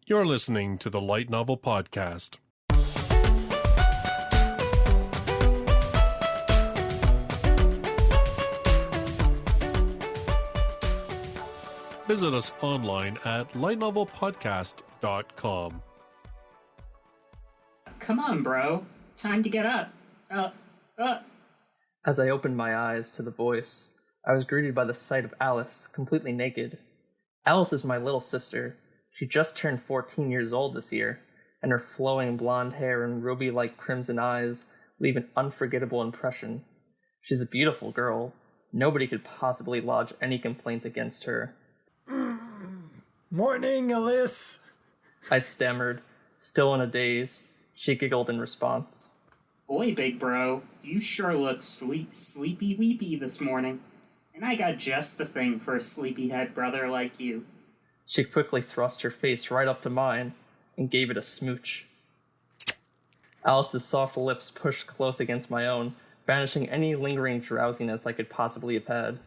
You're listening to the Light Novel Podcast. Visit us online at lightnovelpodcast.com. Come on, bro. Time to get up. As I opened my eyes to the voice, I was greeted by the sight of Alice, completely naked. Alice is my little sister. She just turned 14 years old this year, and her flowing blonde hair and ruby-like crimson eyes leave an unforgettable impression. She's a beautiful girl. Nobody could possibly lodge any complaint against her. Morning, Alice. I stammered, still in a daze. She giggled in response. Boy, big bro, you sure look sleepy-weepy this morning. And I got just the thing for a sleepyhead brother like you. She quickly thrust her face right up to mine and gave it a smooch. Alice's soft lips pushed close against my own, banishing any lingering drowsiness I could possibly have had.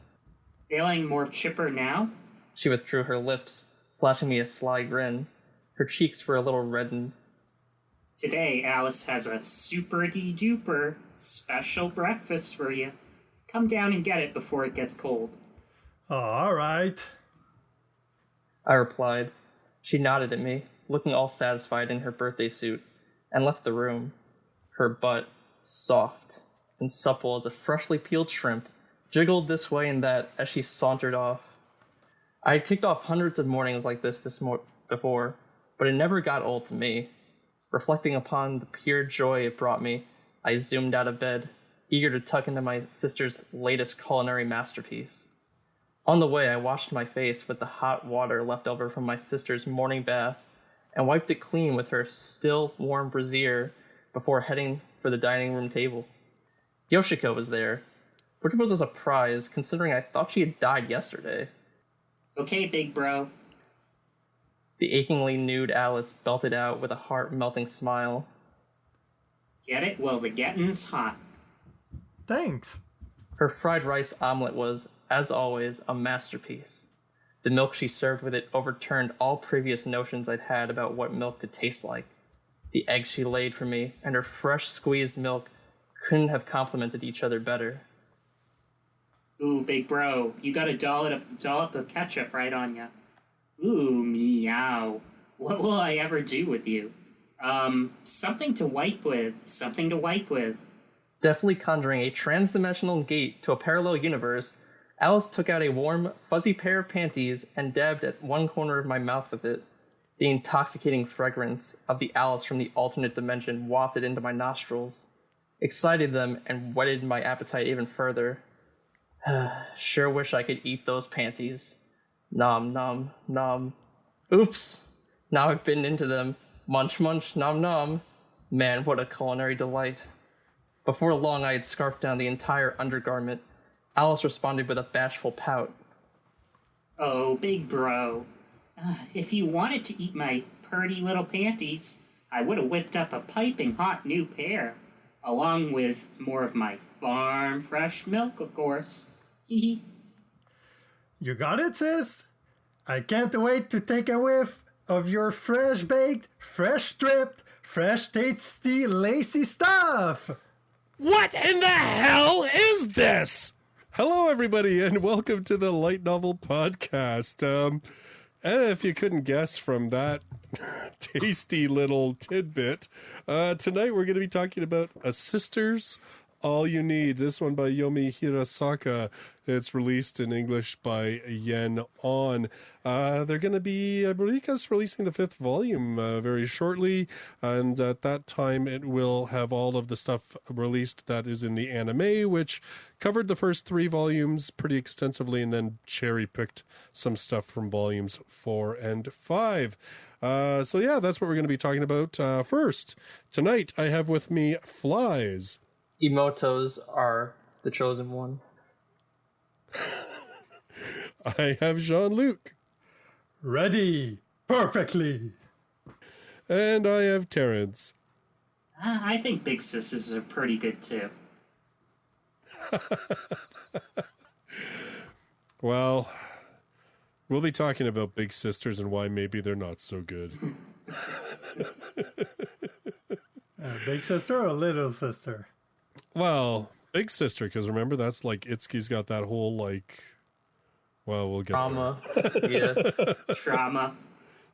Feeling more chipper now? She withdrew her lips, flashing me a sly grin. Her cheeks were a little reddened. Today, Alice has a super-de-duper special breakfast for you. Come down and get it before it gets cold. Oh, all right. I replied. She nodded at me, looking all satisfied in her birthday suit, and left the room. Her butt, soft and supple as a freshly peeled shrimp, jiggled this way and that as she sauntered off. I had kicked off hundreds of mornings like this before, but it never got old to me. Reflecting upon the pure joy it brought me, I zoomed out of bed, eager to tuck into my sister's latest culinary masterpiece. On the way, I washed my face with the hot water left over from my sister's morning bath and wiped it clean with her still warm brassiere before heading for the dining room table. Yoshiko was there, which was a surprise considering I thought she had died yesterday. Okay, big bro. The achingly nude Alice belted out with a heart-melting smile. Get it? Well, the getting's hot. Thanks. Her fried rice omelet was, as always, a masterpiece. The milk she served with it overturned all previous notions I'd had about what milk could taste like. The eggs she laid for me and her fresh squeezed milk couldn't have complemented each other better. Ooh, big bro, you got a dollop of ketchup right on ya. Ooh, meow. What will I ever do with you? Something to wipe with. Deftly conjuring a trans-dimensional gate to a parallel universe, Alice took out a warm, fuzzy pair of panties and dabbed at one corner of my mouth with it. The intoxicating fragrance of the Alice from the alternate dimension wafted into my nostrils, excited them, and whetted my appetite even further. Sure wish I could eat those panties. Nom, nom, nom. Oops! Now I've bitten into them. Munch, munch, nom, nom. Man, what a culinary delight. Before long, I had scarfed down the entire undergarment. Alice responded with a bashful pout. Oh, big bro. If you wanted to eat my purty little panties, I would have whipped up a piping hot new pair. Along with more of my farm fresh milk, of course. Hee hee. You got it, sis? I can't wait to take a whiff of your fresh-baked, fresh-stripped, fresh-tasty, lacy stuff! What in the hell is this? Hello, everybody, and welcome to the Light Novel Podcast. If you couldn't guess from that tasty little tidbit, tonight we're going to be talking about A Sister's All You Need. This one by Yomi Hirasaka. It's released in English by Yen On. They're going to be, I believe, releasing the 5th volume very shortly, and at that time it will have all of the stuff released that is in the anime, which covered the first 3 volumes pretty extensively, and then cherry-picked some stuff from volumes 4 and 5. So yeah, that's what we're going to be talking about first. Tonight I have with me Flies. Emotos are the chosen one. I have Jean-Luc. Ready. Perfectly. And I have Terrence. I think big sisses are pretty good, too. Well, we'll be talking about big sisters and why maybe they're not so good. Big sister or little sister? Well, big sister, because remember, that's like, Itsuki's got that whole, like, well, we'll get Drama. Yeah. Trauma.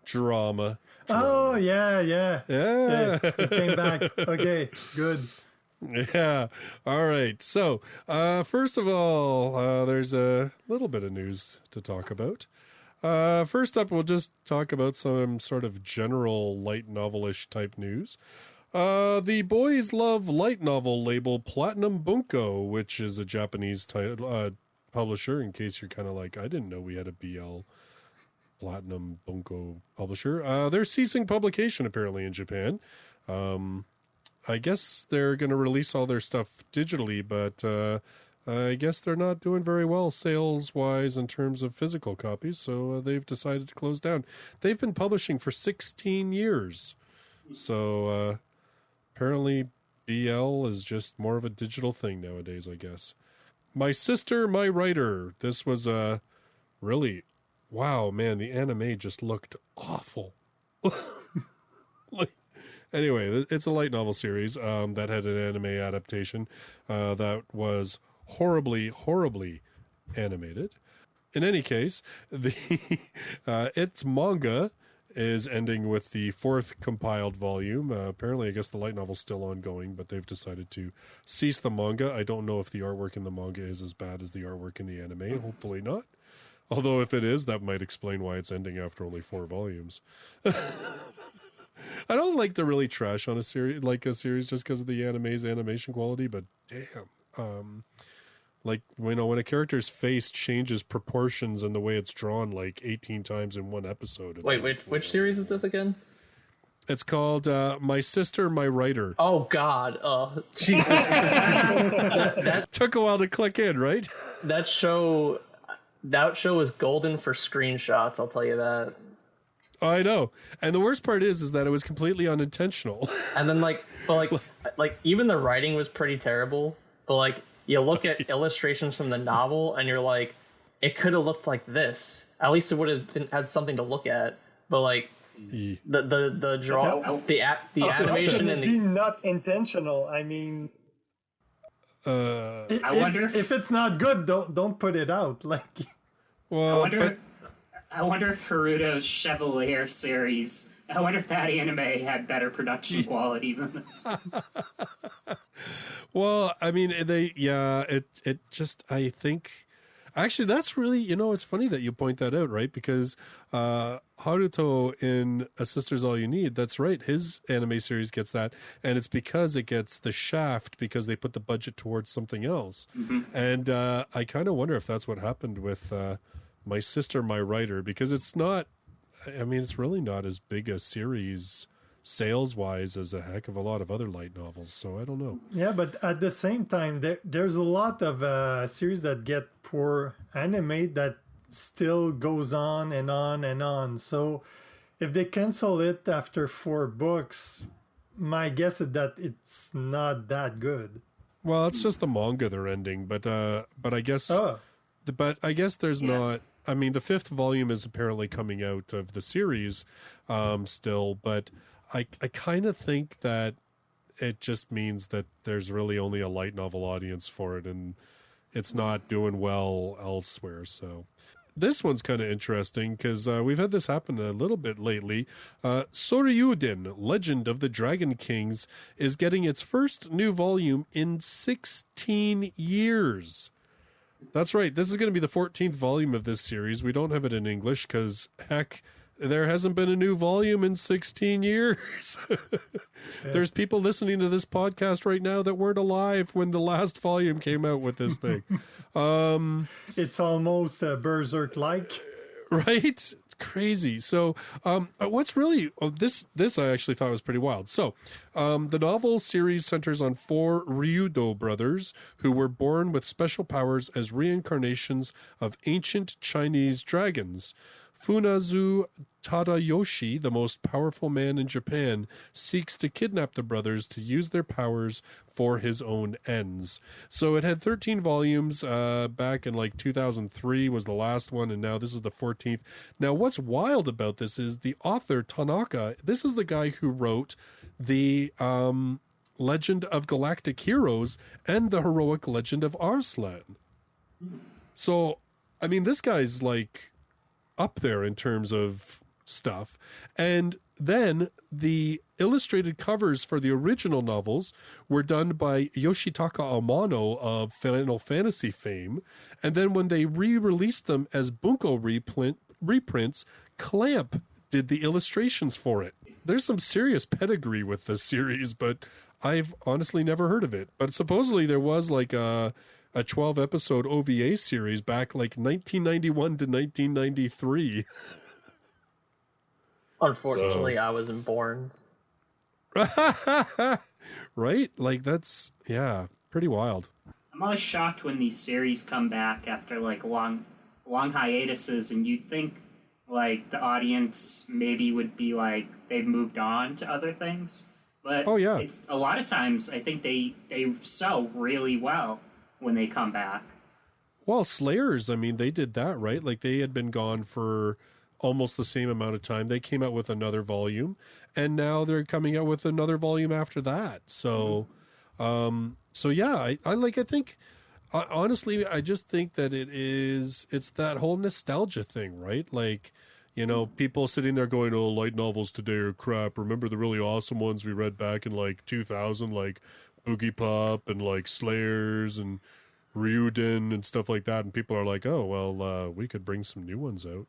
Drama. Oh, yeah. Yeah. Okay, it came back. Okay, good. Yeah. All right. So, first of all, there's a little bit of news to talk about. First up, we'll just talk about some sort of general light novelish type news. The Boys Love light novel label Platinum Bunko, which is a Japanese title, publisher, in case you're kind of like, I didn't know we had a BL Platinum Bunko publisher. They're ceasing publication apparently in Japan. I guess they're going to release all their stuff digitally, but I guess they're not doing very well sales-wise in terms of physical copies, so they've decided to close down. They've been publishing for 16 years, so apparently BL is just more of a digital thing nowadays, I guess. My Sister, My Writer. This was really... Wow, man, the anime just looked awful. Anyway, it's a light novel series that had an anime adaptation that was horribly, horribly animated. In any case, its manga is ending with the 4th compiled volume. Apparently, I guess the light novel's still ongoing, but they've decided to cease the manga. I don't know if the artwork in the manga is as bad as the artwork in the anime. Hopefully not. Although if it is, that might explain why it's ending after only 4 volumes. I don't like to really trash on a series just because of the anime's animation quality, but damn. When a character's face changes proportions and the way it's drawn like 18 times in one episode. Wait, which series is this again? It's called My Sister, My Writer. Oh, God. Oh, Jesus. that took a while to click in, right? That show is golden for screenshots, I'll tell you that. I know. And the worst part is that it was completely unintentional. And then like even the writing was pretty terrible. But like you look at illustrations from the novel and you're like, it could have looked like this. At least it would have had something to look at. But like the animation and the not intentional. I mean, I wonder if it's not good, don't put it out. Like, well, I wonder if Haruto's Chevalier series, I wonder if that anime had better production quality than this. Well, I mean, it just, I think, actually, that's really, it's funny that you point that out, right? Because Haruto in A Sister's All You Need, that's right, his anime series gets that, and it's because it gets the shaft because they put the budget towards something else. Mm-hmm. And I kind of wonder if that's what happened with My Sister, My Writer, because it's really not as big a series sales-wise as a heck of a lot of other light novels, so I don't know. Yeah, but at the same time, there's a lot of series that get poor anime that still goes on and on and on. So if they cancel it after 4 books, my guess is that it's not that good. Well, it's just the manga they're ending, but I guess... But I guess there's not... I mean, the 5th volume is apparently coming out of the series still, but I kind of think that it just means that there's really only a light novel audience for it, and it's not doing well elsewhere. So this one's kind of interesting because we've had this happen a little bit lately. Sohryuden, Legend of the Dragon Kings, is getting its first new volume in 16 years. That's right. This is going to be the 14th volume of this series. We don't have it in English because, heck, there hasn't been a new volume in 16 years. There's people listening to this podcast right now that weren't alive when the last volume came out with this thing. It's almost Berserk-like. Right? It's crazy. So what's really... this I actually thought was pretty wild. So the novel series centers on 4 Ryudo brothers who were born with special powers as reincarnations of ancient Chinese dragons. Funazu Tadayoshi, the most powerful man in Japan, seeks to kidnap the brothers to use their powers for his own ends. So it had 13 volumes back in like 2003 was the last one, and now this is the 14th. Now, what's wild about this is the author, Tanaka, this is the guy who wrote the Legend of Galactic Heroes and the Heroic Legend of Arslan. So, I mean, this guy's like up there in terms of stuff. And then the illustrated covers for the original novels were done by Yoshitaka Amano of Final Fantasy fame. And then when they re-released them as Bunko reprints, Clamp did the illustrations for it. There's some serious pedigree with this series, but I've honestly never heard of it. But supposedly there was like a 12-episode OVA series back like 1991 to 1993. Unfortunately, I wasn't born. Right? Like, that's, yeah, pretty wild. I'm always shocked when these series come back after like long hiatuses, and you'd think like the audience maybe would be like they've moved on to other things. But oh, yeah. It's a lot of times I think they sell really well when they come back. Well, Slayers, I mean, they did that, right? Like, they had been gone for almost the same amount of time. They came out with another volume, and now they're coming out with another volume after that. So, so yeah, I think, honestly, I just think that it's that whole nostalgia thing, right? Like, you know, people sitting there going, oh, light novels today are crap. Remember the really awesome ones we read back in like 2000, like Boogie Pop and like Slayers and Ryuden and stuff like that, and people are like, oh, well, we could bring some new ones out.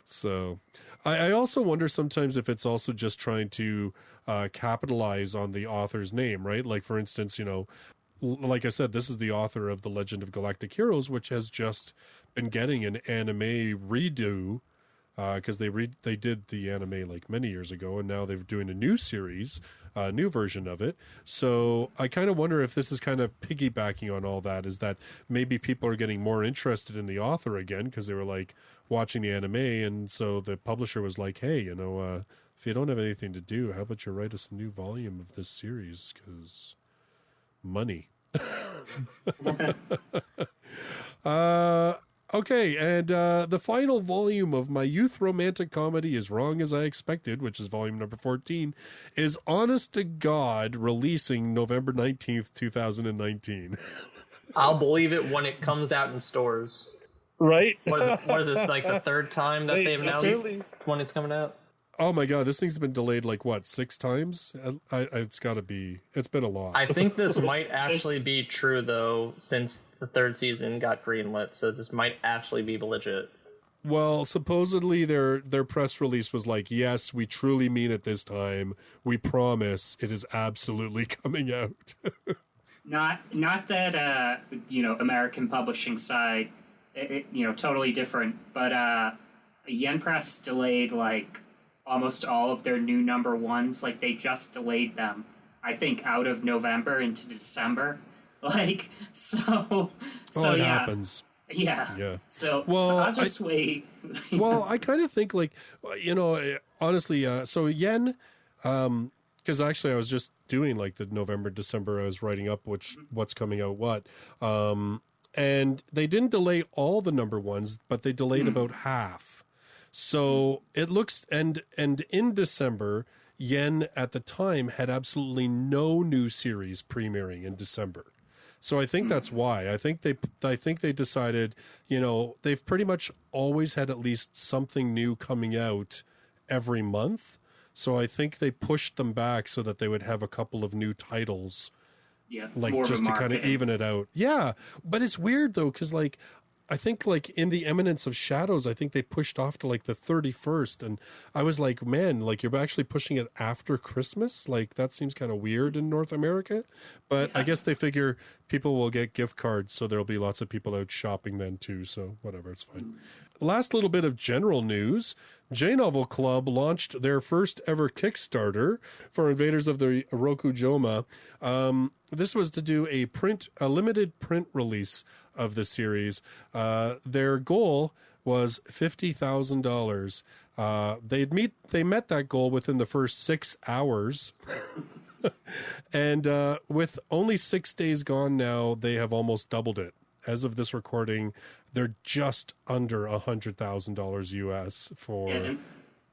So I also wonder sometimes if it's also just trying to capitalize on the author's name, right? Like, for instance, you know, like I said, this is the author of The Legend of Galactic Heroes, which has just been getting an anime redo, because they did the anime like many years ago, and now they're doing a new series, a new version of it. So I kind of wonder if this is kind of piggybacking on all that, is that maybe people are getting more interested in the author again because they were like watching the anime, and so the publisher was like, hey, you know, if you don't have anything to do, how about you write us a new volume of this series, because money. Okay, and the final volume of my youth romantic comedy, As Wrong as I Expected, which is volume number 14, is honest to God releasing November 19th, 2019. I'll believe it when it comes out in stores. Right? What is this, like the third time that they've announced when it's coming out? Oh my God, this thing's been delayed like, what, 6 times? It's been a lot. I think this might actually be true, though, since the 3rd season got greenlit, so this might actually be legit. Well, supposedly their press release was like, yes, we truly mean it this time. We promise it is absolutely coming out. Not that, American publishing side, totally different, but Yen Press delayed, like, almost all of their new number ones. Like, they just delayed them, I think, out of November into December. Like, so it yeah. happens. Yeah. So I'll just wait. Well, I kind of think, like, honestly, so Yen, because actually I was just doing like the November, December, I was writing up what's coming out what. And they didn't delay all the number ones, but they delayed about half. So it looks, and in December, Yen at the time had absolutely no new series premiering in December. So I think that's why. I think they decided, they've pretty much always had at least something new coming out every month. So I think they pushed them back so that they would have a couple of new titles. Yeah, like just to kind of even it out. Yeah, but it's weird though, because like I think like in the Eminence of Shadows, I think they pushed off to like the 31st, and I was like, man, like you're actually pushing it after Christmas? Like that seems kind of weird in North America, but I guess they figure people will get gift cards, so there'll be lots of people out shopping then too, so whatever, it's fine. Last little bit of general news. J-Novel Club launched their first ever Kickstarter for Invaders of the Rokujoma. This was to do a limited print release of the series. Their goal was $50,000. They met that goal within the first 6 hours. And with only 6 days gone now, they have almost doubled it. As of this recording, they're just under $100,000 US for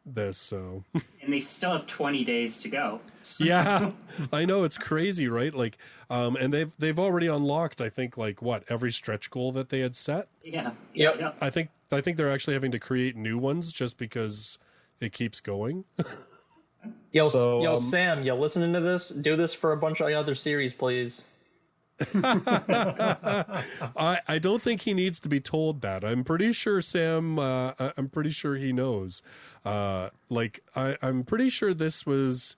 this. So, and they still have 20 days to go. So. Yeah, I know, it's crazy, right? Like, and they've already unlocked, I think, like every stretch goal that they had set. Yeah. Yep. I think they're actually having to create new ones just because it keeps going. Yo, Sam, you listening to this? Do this for a bunch of other series, please. I don't think he needs to be told that. I'm pretty sure Sam. I'm pretty sure he knows. I'm pretty sure this was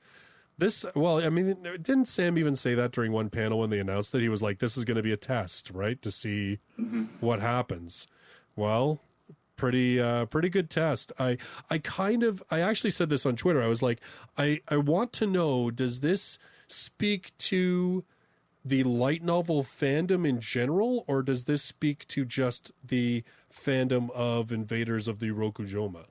this. Well, I mean, didn't Sam even say that during one panel when they announced that he was like, "This is going to be a test, right, to see what happens." Well, pretty good test. I actually said this on Twitter. I was like, I want to know, does this speak to the light novel fandom in general, or does this speak to just the fandom of Invaders of the Rokujoma?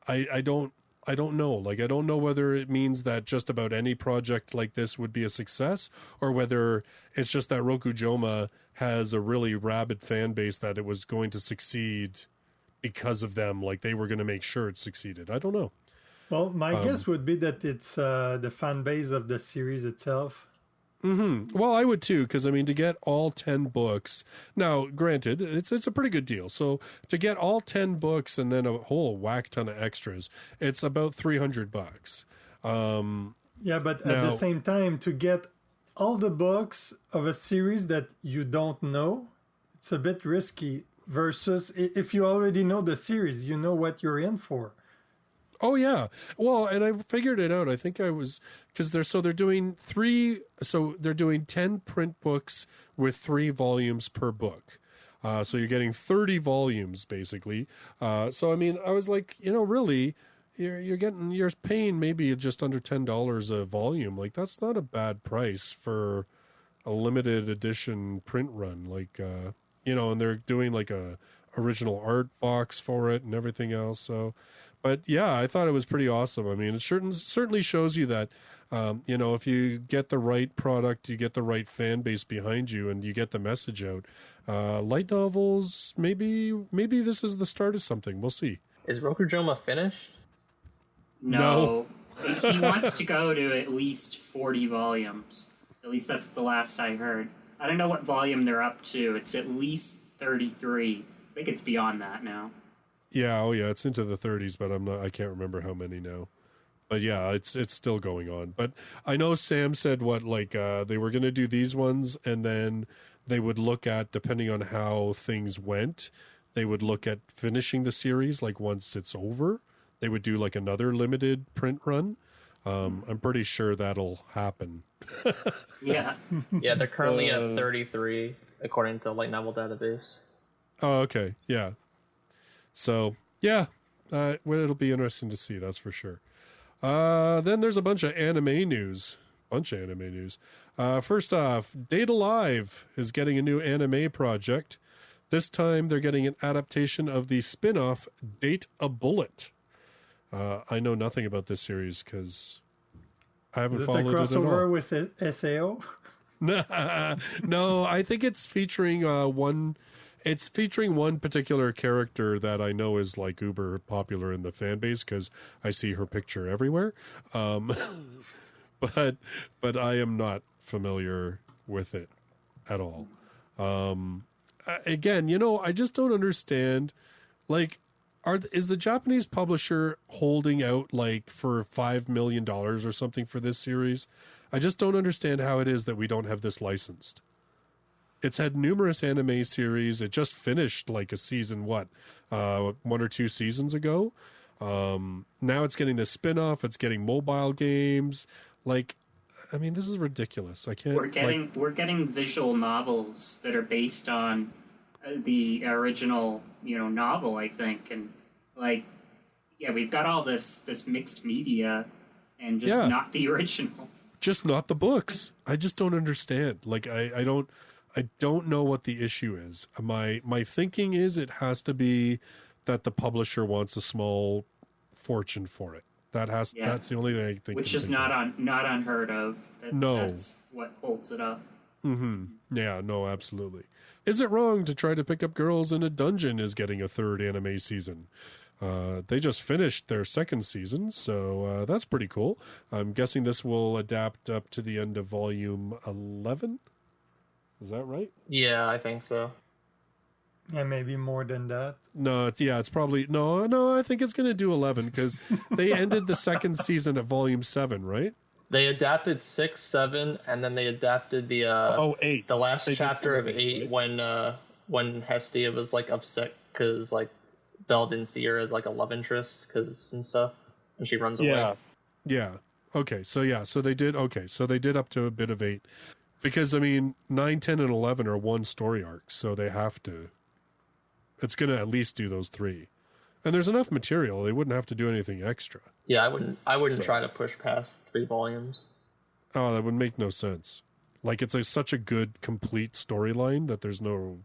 I don't know. Like, I don't know whether it means that just about any project like this would be a success, or whether it's just that Rokujoma has a really rabid fan base that it was going to succeed because of them. Like, they were going to make sure it succeeded. I don't know. Well, my guess would be that it's the fan base of the series itself. Well, I would too, because I mean, to get all 10 books. Now, granted, it's a pretty good deal. So to get all 10 books and then a whole whack ton of extras, it's about $300. Yeah, but at the same time, to get all the books of a series that you don't know, it's a bit risky. Versus if you already know the series, you know what you're in for. Oh yeah. Well, and I figured it out. I think I was, because they're doing 10 print books with 3 volumes per book. So you're getting 30 volumes basically. So I mean, I was like, really, you're paying maybe just under $10 a volume. Like, that's not a bad price for a limited edition print run. Like, and they're doing like a original art box for it and everything else. So, but yeah, I thought it was pretty awesome. I mean, it certainly shows you that, if you get the right product, you get the right fan base behind you, and you get the message out. Light novels, maybe this is the start of something. We'll see. Is Rokujoma finished? No. He wants to go to at least 40 volumes. At least that's the last I heard. I don't know what volume they're up to. It's at least 33. I think it's beyond that now. Yeah, it's into the 30s, but I can't remember how many now. But yeah, it's still going on. But I know Sam said they were going to do these ones, and then they would look at, depending on how things went, they would look at finishing the series. Like, once it's over, they would do like another limited print run. I'm pretty sure that'll happen. Yeah. Yeah, they're currently at 33 according to Light Novel Database. Oh, okay. Yeah. So, yeah, it'll be interesting to see, that's for sure. Then there's a bunch of anime news. First off, Date Alive is getting a new anime project. This time they're getting an adaptation of the spin-off Date a Bullet. I know nothing about this series because I haven't followed it at all. Is it a crossover with SAO? No, I think it's featuring one particular character that I know is like uber popular in the fan base because I see her picture everywhere. But I am not familiar with it at all. Again, I just don't understand. Like, is the Japanese publisher holding out like for $5 million or something for this series? I just don't understand how it is that we don't have this licensed. It's had numerous anime series. It just finished like a season, 1 or 2 seasons ago. Now it's getting this spin-off. It's getting mobile games. Like, I mean, this is ridiculous. I can't. We're getting visual novels that are based on the original, novel, I think, and we've got all this mixed media, and just not the original. Just not the books. I just don't understand. Like, I I don't know what the issue is. My thinking is it has to be that the publisher wants a small fortune for it. That's the only thing I think. Which is not unheard of. No. That's what holds it up. Mm-hmm. Yeah, no, absolutely. Is it wrong to try to pick up girls in a dungeon is getting a third anime season? They just finished their second season, so that's pretty cool. I'm guessing this will adapt up to the end of volume 11? Is that right? Yeah, I think so. Yeah, maybe more than that. No, it's probably... No, I think it's going to do 11, because they ended the second season at volume 7, right? They adapted 6, 7, and then they adapted the 8. the last chapter of 8 right? when Hestia was like upset because like Belle didn't see her as like a love interest and stuff, and she runs away. Yeah. Okay. So they did up to a bit of 8, because I mean 9, 10, and 11 are one story arc, so they have to. It's going to at least do those 3, and there's enough material. They wouldn't have to do anything extra. Yeah, I wouldn't try to push past 3 volumes. Oh, that would make no sense. Like it's such a good complete storyline that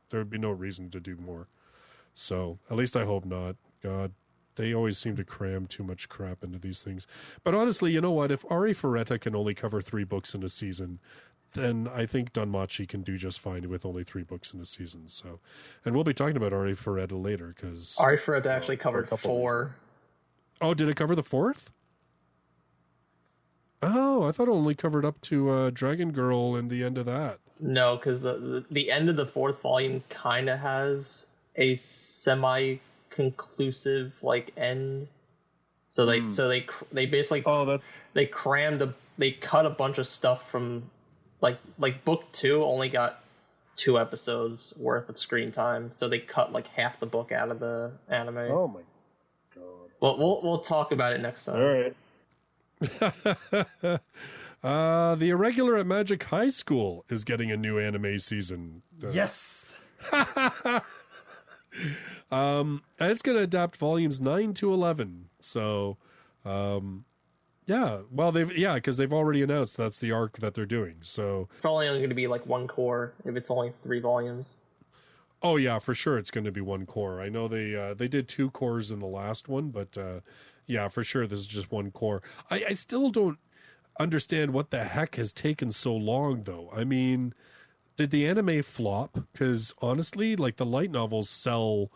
there'd be no reason to do more. So at least I hope not. God, they always seem to cram too much crap into these things. But honestly, you know what? If Ari Ferretta can only cover 3 books in a season, then I think Danmachi can do just fine with only 3 books in a season. So, and we'll be talking about Ari Ferretta later, because Ari Ferretta actually covered 4. Oh, did it cover the 4th? Oh, I thought it only covered up to Dragon Girl and the end of that. No, because the end of the 4th volume kind of has a semi-conclusive like end. So they basically they cut a bunch of stuff from like book 2 only got 2 episodes worth of screen time, so they cut like half the book out of the anime. Oh my god. Well, we'll talk about it next time. All right. The Irregular at Magic High School is getting a new anime season. Yes. And it's going to adapt volumes 9 to 11. So, because they've already announced that's the arc that they're doing. So probably only going to be like 1 core if it's only 3 volumes. Oh yeah, for sure it's going to be 1 core. I know they did 2 cores in the last one, but yeah, for sure this is just 1 core. I still don't understand what the heck has taken so long, though. I mean, did the anime flop? Because honestly, like the light novels sell,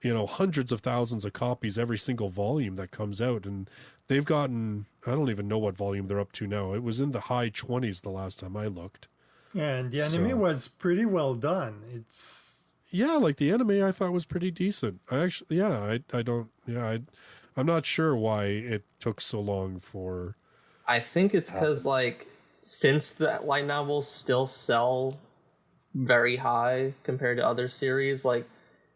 hundreds of thousands of copies every single volume that comes out, and they've gotten, I don't even know what volume they're up to now. It was in the high 20s the last time I looked. Yeah, and the anime was pretty well done. Like the anime I thought was pretty decent. I'm not sure why it took so long for... I think it's because, since the light novels still sell very high compared to other series,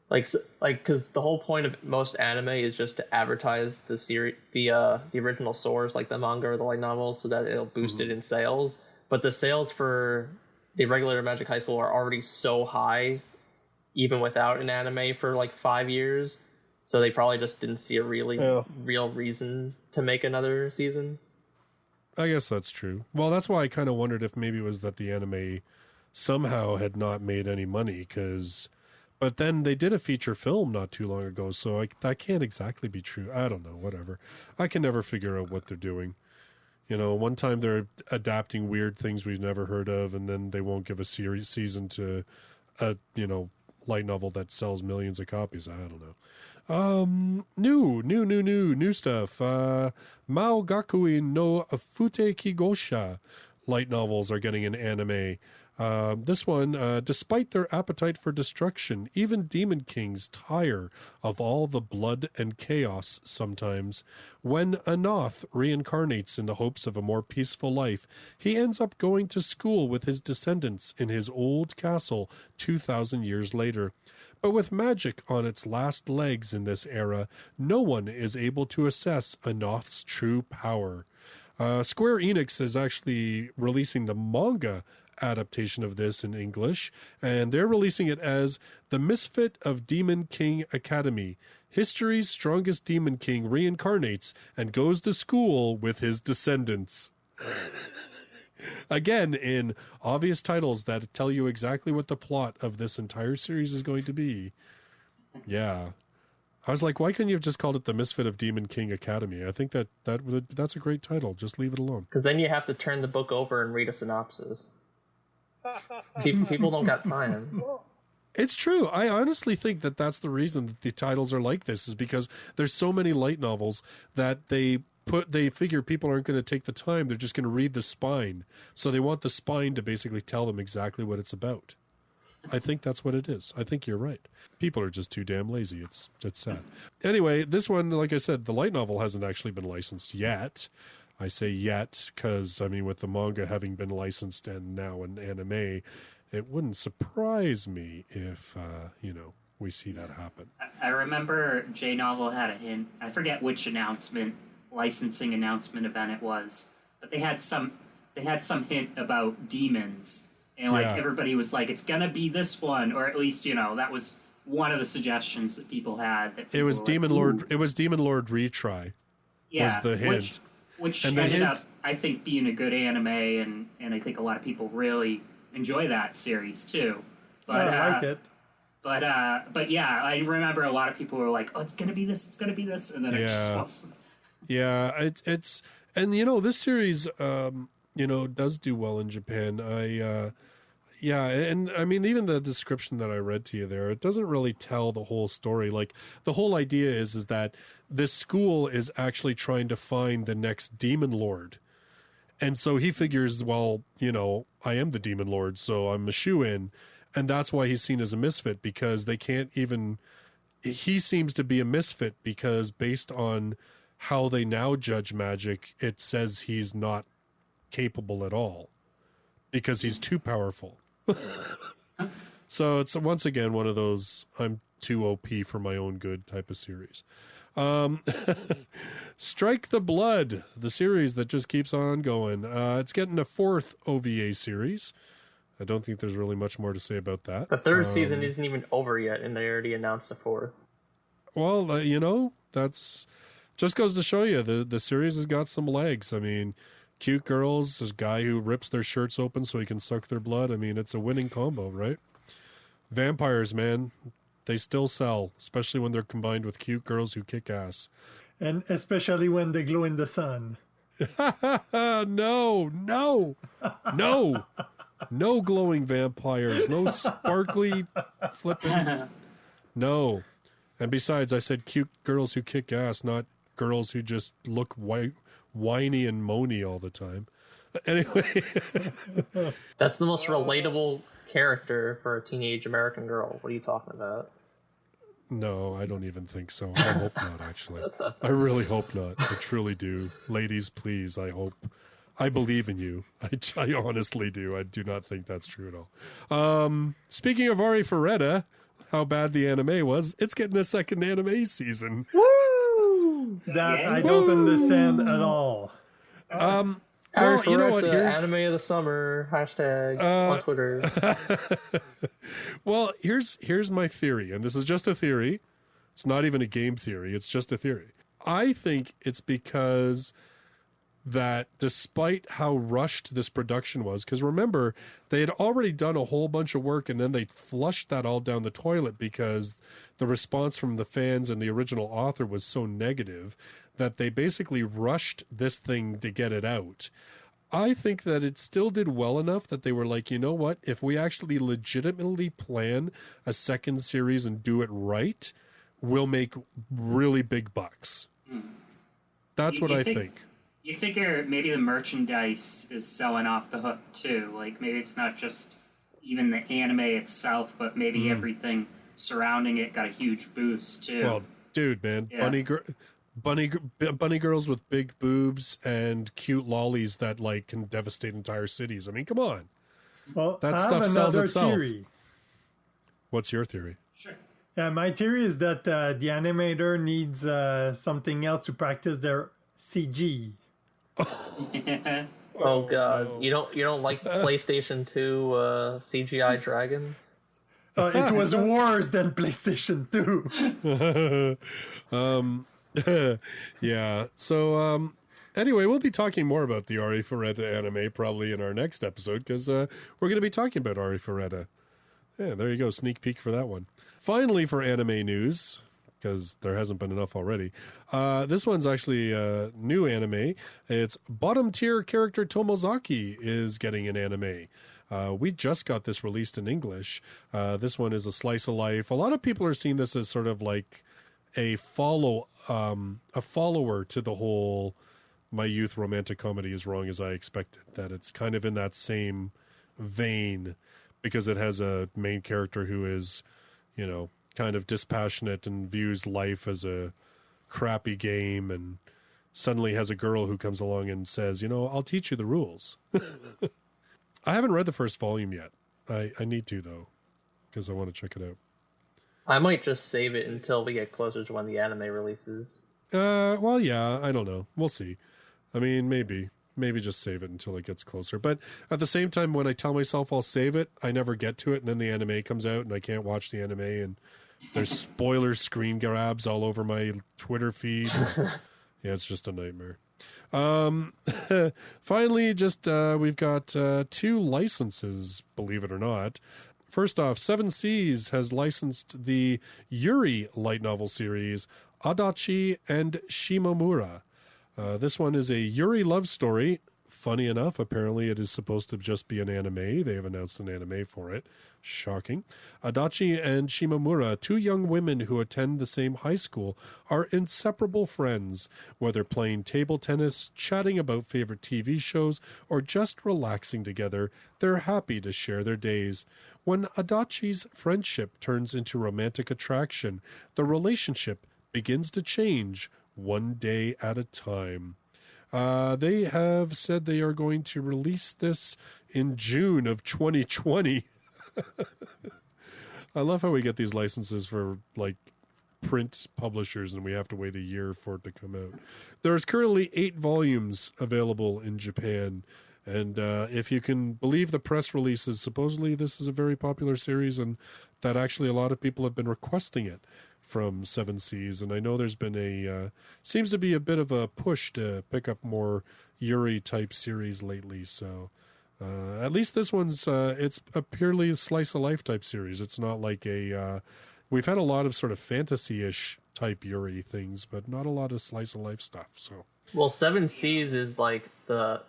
because the whole point of most anime is just to advertise the series, the original source, like the manga or the light novels, so that it'll boost it in sales. But the sales for the regular Magic High School are already so high, even without an anime for 5 years. So they probably just didn't see a real reason to make another season. I guess that's true. Well, that's why I kind of wondered if maybe it was that the anime somehow had not made any money, but then they did a feature film not too long ago, so that can't exactly be true. I don't know, whatever. I can never figure out what they're doing. One time they're adapting weird things we've never heard of, and then they won't give a season to a, light novel that sells millions of copies. I don't know. New stuff. Mao Gakuin no Fute Kigosha light novels are getting an anime. This one, despite their appetite for destruction, even demon kings tire of all the blood and chaos sometimes. When Anoth reincarnates in the hopes of a more peaceful life, he ends up going to school with his descendants in his old castle 2,000 years later. But with magic on its last legs in this era, no one is able to assess Anoth's true power. Square Enix is actually releasing the manga adaptation of this in English, and they're releasing it as The Misfit of Demon King Academy. History's strongest demon king reincarnates and goes to school with his descendants. Again, in obvious titles that tell you exactly what the plot of this entire series is going to be. Yeah. I was like, why couldn't you have just called it The Misfit of Demon King Academy? I think that's a great title. Just leave it alone. Because then you have to turn the book over and read a synopsis. People don't got time. It's true. I honestly think that that's the reason that the titles are like this, is because there's so many light novels that they figure people aren't going to take the time. They're just going to read the spine. So they want the spine to basically tell them exactly what it's about. I think that's what it is. I think you're right. People are just too damn lazy. It's sad. Anyway, this one, like I said, the light novel hasn't actually been licensed yet. I say yet because, I mean, with the manga having been licensed and now an anime, it wouldn't surprise me if, we see that happen. I remember J-Novel had a hint. I forget which licensing announcement event it was, but they had some hint about demons. And everybody was like, it's gonna be this one, or at least that was one of the suggestions that people had. It was Demon Lord. It was Demon Lord Retry. Yeah, was the hint, which ended up, I think, being a good anime, and I think a lot of people really enjoy that series too. But I like it. But yeah, I remember a lot of people were like, oh, it's gonna be this, and then it just wasn't. Yeah, it's and this series does do well in Japan. And I mean, even the description that I read to you there, it doesn't really tell the whole story. Like, the whole idea is that this school is actually trying to find the next demon lord. And so he figures, well, I am the demon lord, so I'm a shoo-in. And that's why he's seen as a misfit, because he seems to be a misfit because based on how they now judge magic, it says he's not capable at all because he's too powerful. So it's once again one of those I'm too OP for my own good type of series. Strike the Blood, the series that just keeps on going. It's getting a 4th OVA series. I don't think there's really much more to say about that. The 3rd season isn't even over yet, and they already announced a 4th. Well, that's just goes to show you the series has got some legs. I mean, cute girls, this guy who rips their shirts open so he can suck their blood. I mean, it's a winning combo, right? Vampires, man, they still sell, especially when they're combined with cute girls who kick ass. And especially when they glow in the sun. No. No glowing vampires. No sparkly flipping. No. And besides, I said cute girls who kick ass, not girls who just look whiny and moany all the time. Anyway. That's the most relatable character for a teenage American girl. What are you talking about? No, I don't even think so. I hope not, actually. I really hope not. I truly do. Ladies, please, I hope. I believe in you. I honestly do. I do not think that's true at all. Speaking of Ari Ferretta, how bad the anime was, it's getting a 2nd anime season. Woo! That I don't understand at all. Well, you know what? Anime of the summer hashtag on Twitter. Well, here's my theory, and this is just a theory. It's not even a game theory. It's just a theory. I think it's because that despite how rushed this production was, because remember, they had already done a whole bunch of work and then they flushed that all down the toilet because the response from the fans and the original author was so negative that they basically rushed this thing to get it out. I think that it still did well enough that they were like, you know what, if we actually legitimately plan a 2nd series and do it right, we'll make really big bucks. That's what I think. You figure maybe the merchandise is selling off the hook too. Like, maybe it's not just even the anime itself, but maybe everything surrounding it got a huge boost too. Well, dude, man, Yeah. bunny girls with big boobs and cute lollies that like can devastate entire cities. I mean, come on. Well, That I have stuff sells another itself. theory. What's your theory? Sure. My theory is that the animator needs something else to practice their CG. Oh god, you don't like PlayStation 2 CGI dragons? It was worse than PlayStation 2. Yeah. So Anyway, we'll be talking more about the Ari Ferretta anime probably in our next episode because we're going to be talking about Ari Ferretta. Yeah, there you go. Sneak peek for that one. Finally, for anime news, because there hasn't been enough already, this one's actually a new anime. It's bottom tier character Tomozaki is getting an anime. We just got this released in English. This one is a slice of life. A lot of people are seeing this as sort of like a follower to the whole my youth romantic comedy is wrong as I expected. That it's kind of in that same vein because it has a main character who is, you know, kind of dispassionate and views life as a crappy game, and suddenly has a girl who comes along and says, you know, I'll teach you the rules. I haven't read the first volume yet. I need to, though, because I want to check it out. I might just save it until we get closer to when the anime releases. Well, yeah, I don't know. We'll see. I mean, maybe just save it until it gets closer. But at the same time, when I tell myself I'll save it, I never get to it, and then the anime comes out, and I can't watch the anime, and there's spoiler screen grabs all over my Twitter feed. Yeah, it's just a nightmare. Finally, just we've got 2 licenses, believe it or not. First off, 7 Seas has licensed the Yuri light novel series, Adachi and Shimomura. This one is a Yuri love story. Funny enough, apparently it is supposed to just be an anime. They have announced an anime for it. Shocking. Adachi and Shimomura, 2 young women who attend the same high school, are inseparable friends. Whether playing table tennis, chatting about favorite TV shows, or just relaxing together, they're happy to share their days. When Adachi's friendship turns into romantic attraction, the relationship begins to change one day at a time. They have said they are going to release this in June of 2020. I love how we get these licenses for like print publishers and we have to wait a year for it to come out. There's currently 8 volumes available in Japan. And if you can believe the press releases, supposedly this is a very popular series and that actually a lot of people have been requesting it from 7 Seas. And I know there's been seems to be a bit of a push to pick up more Yuri type series lately. So at least this one's, it's a purely slice of life type series. It's not like we've had a lot of sort of fantasy-ish type Yuri things, but not a lot of slice of life stuff. So. Well, 7 Seas is like the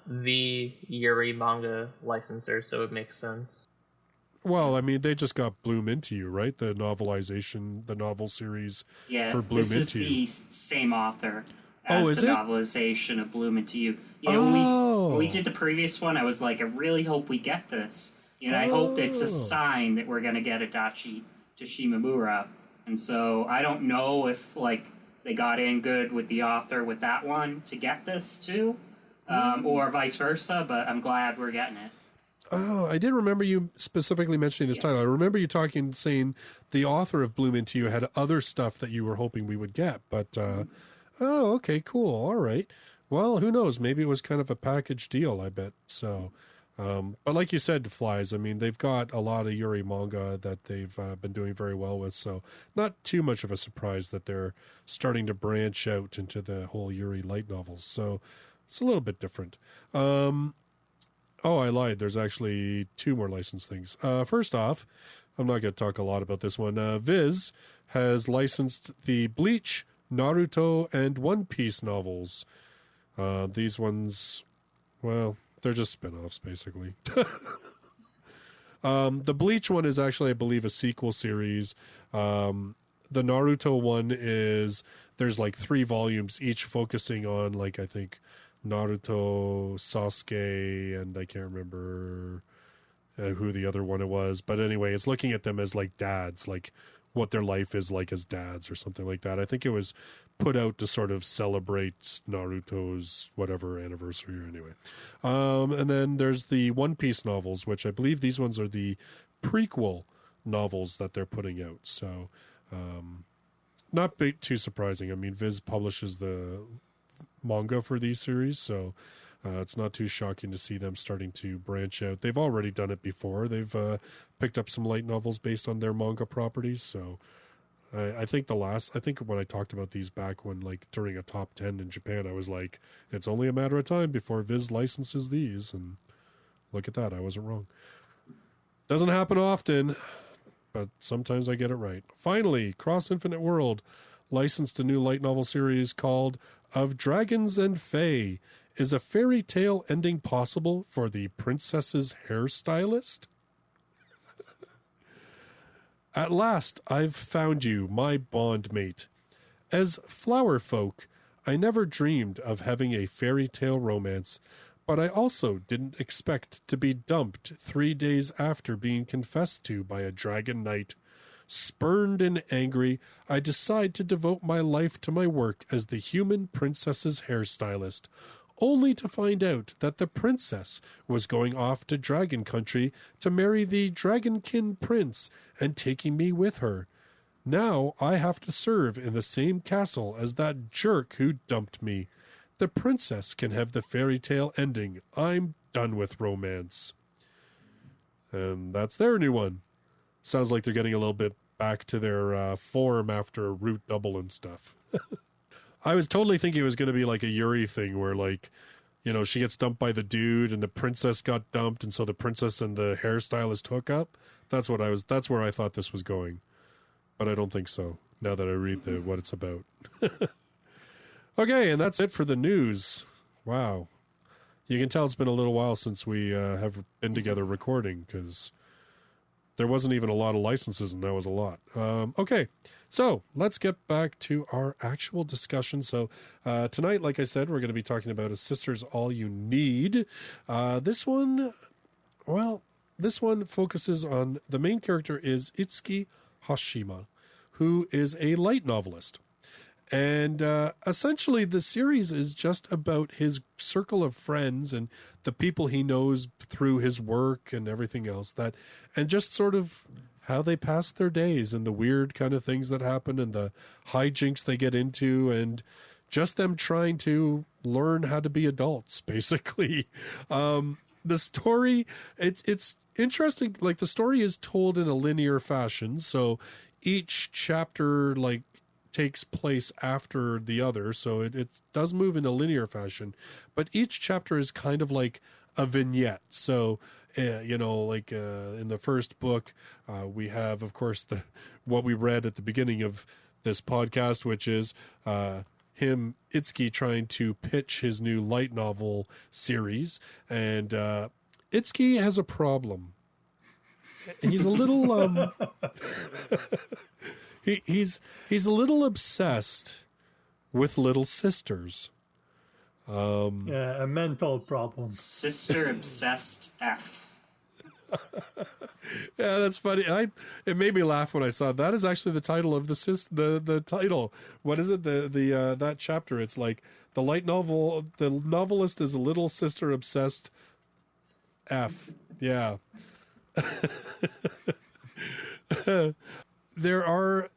Yuri manga licensor, so it makes sense. Well, I mean, they just got Bloom Into You, right? The novelization, the novel series for Bloom this Into You. is the same author as is the it? novelization of Bloom Into You. Yeah, when we did the previous one, I was like, I really hope we get this. And I hope it's a sign that we're going to get Adachi to Shimomura. And so I don't know if, like, they got in good with the author with that one to get this too, or vice versa, but I'm glad we're getting it. Oh, I didn't remember you specifically mentioning this title. I remember you saying the author of Bloom Into You had other stuff that you were hoping we would get. But, okay, cool. All right. Well, who knows? Maybe it was kind of a package deal, I bet. So, but like you said, Flies, I mean, they've got a lot of Yuri manga that they've been doing very well with. So not too much of a surprise that they're starting to branch out into the whole Yuri light novels. So it's a little bit different. Oh, I lied. There's actually 2 more licensed things. First off, I'm not going to talk a lot about this one. Viz has licensed the Bleach, Naruto, and One Piece novels. These ones, well, they're just spin-offs, basically. The Bleach one is actually, I believe, a sequel series. The Naruto one is, there's like 3 volumes, each focusing on, like, I think, Naruto, Sasuke, and I can't remember who the other one it was. But anyway, it's looking at them as like dads, like what their life is like as dads or something like that. I think it was put out to sort of celebrate Naruto's whatever anniversary or anyway. And then there's the One Piece novels, which I believe these ones are the prequel novels that they're putting out. So not too surprising. I mean, Viz publishes the manga for these series, so it's not too shocking to see them starting to branch out. They've already done it before. They've picked up some light novels based on their manga properties, so I think when I talked about these back when, like, during a top 10 in Japan, I was like, it's only a matter of time before Viz licenses these. And look at that. I wasn't wrong. Doesn't happen often, but sometimes I get it right. Finally, Cross Infinite World licensed a new light novel series called Of Dragons and Fae. Is a fairy tale ending possible for the princess's hairstylist? At last I've found you, my bondmate. As flower folk, I never dreamed of having a fairy tale romance, but I also didn't expect to be dumped 3 days after being confessed to by a dragon knight. Spurned and angry, I decide to devote my life to my work as the human princess's hairstylist, only to find out that the princess was going off to Dragon Country to marry the Dragonkin prince and taking me with her. Now I have to serve in the same castle as that jerk who dumped me. The princess can have the fairy tale ending. I'm done with romance. And that's their new one. Sounds like they're getting a little bit back to their form after Root Double and stuff. I was totally thinking it was going to be like a Yuri thing where, like, you know, she gets dumped by the dude and the princess got dumped, and so the princess and the hairstylist hook up. That's where I thought this was going. But I don't think so, now that I read what it's about. Okay, and that's it for the news. Wow. You can tell it's been a little while since we have been together recording, because there wasn't even a lot of licenses, and that was a lot. Okay, so let's get back to our actual discussion. So tonight, like I said, we're going to be talking about A Sister's All You Need. This one focuses on, the main character is Itsuki Hashima, who is a light novelist. And essentially the series is just about his circle of friends and the people he knows through his work and everything else, and just sort of how they pass their days and the weird kind of things that happen and the hijinks they get into, and just them trying to learn how to be adults, basically. The story, it's interesting. Like, the story is told in a linear fashion. So each chapter, like, takes place after the other, so it does move in a linear fashion, but each chapter is kind of like a vignette. So in the first book, we have, of course, what we read at the beginning of this podcast, which is Itsuki trying to pitch his new light novel series, and Itsuki has a problem. He's a little He's a little obsessed with little sisters. Yeah, a mental problem. Sister obsessed F. Yeah, that's funny. It made me laugh when I saw it. That is actually the title of the title. What is it? The that chapter. It's like the light novel. The novelist is a little sister obsessed F. Yeah. There are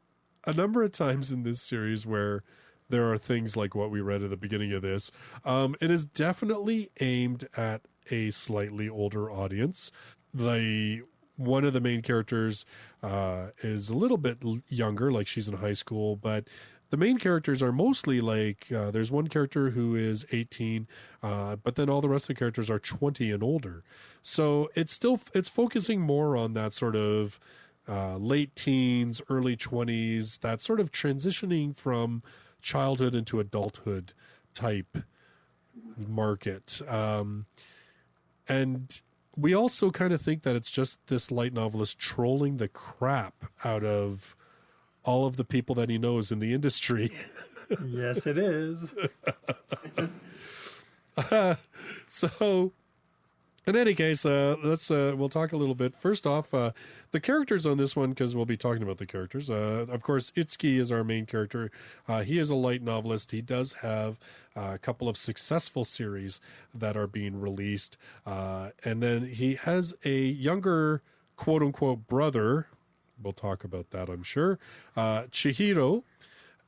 a number of times in this series where there are things like what we read at the beginning of this. It is definitely aimed at a slightly older audience. One of the main characters is a little bit younger, like she's in high school, but the main characters are mostly like, there's one character who is 18, but then all the rest of the characters are 20 and older. So it's focusing more on that sort of late teens, early 20s, that sort of transitioning from childhood into adulthood type market. And we also kind of think that it's just this light novelist trolling the crap out of all of the people that he knows in the industry. Yes, it is. So, in any case, we'll talk a little bit. First off, the characters on this one, because we'll be talking about the characters. Of course, Itsuki is our main character. He is a light novelist. He does have a couple of successful series that are being released. And then he has a younger, quote-unquote, brother. We'll talk about that, I'm sure. Chihiro.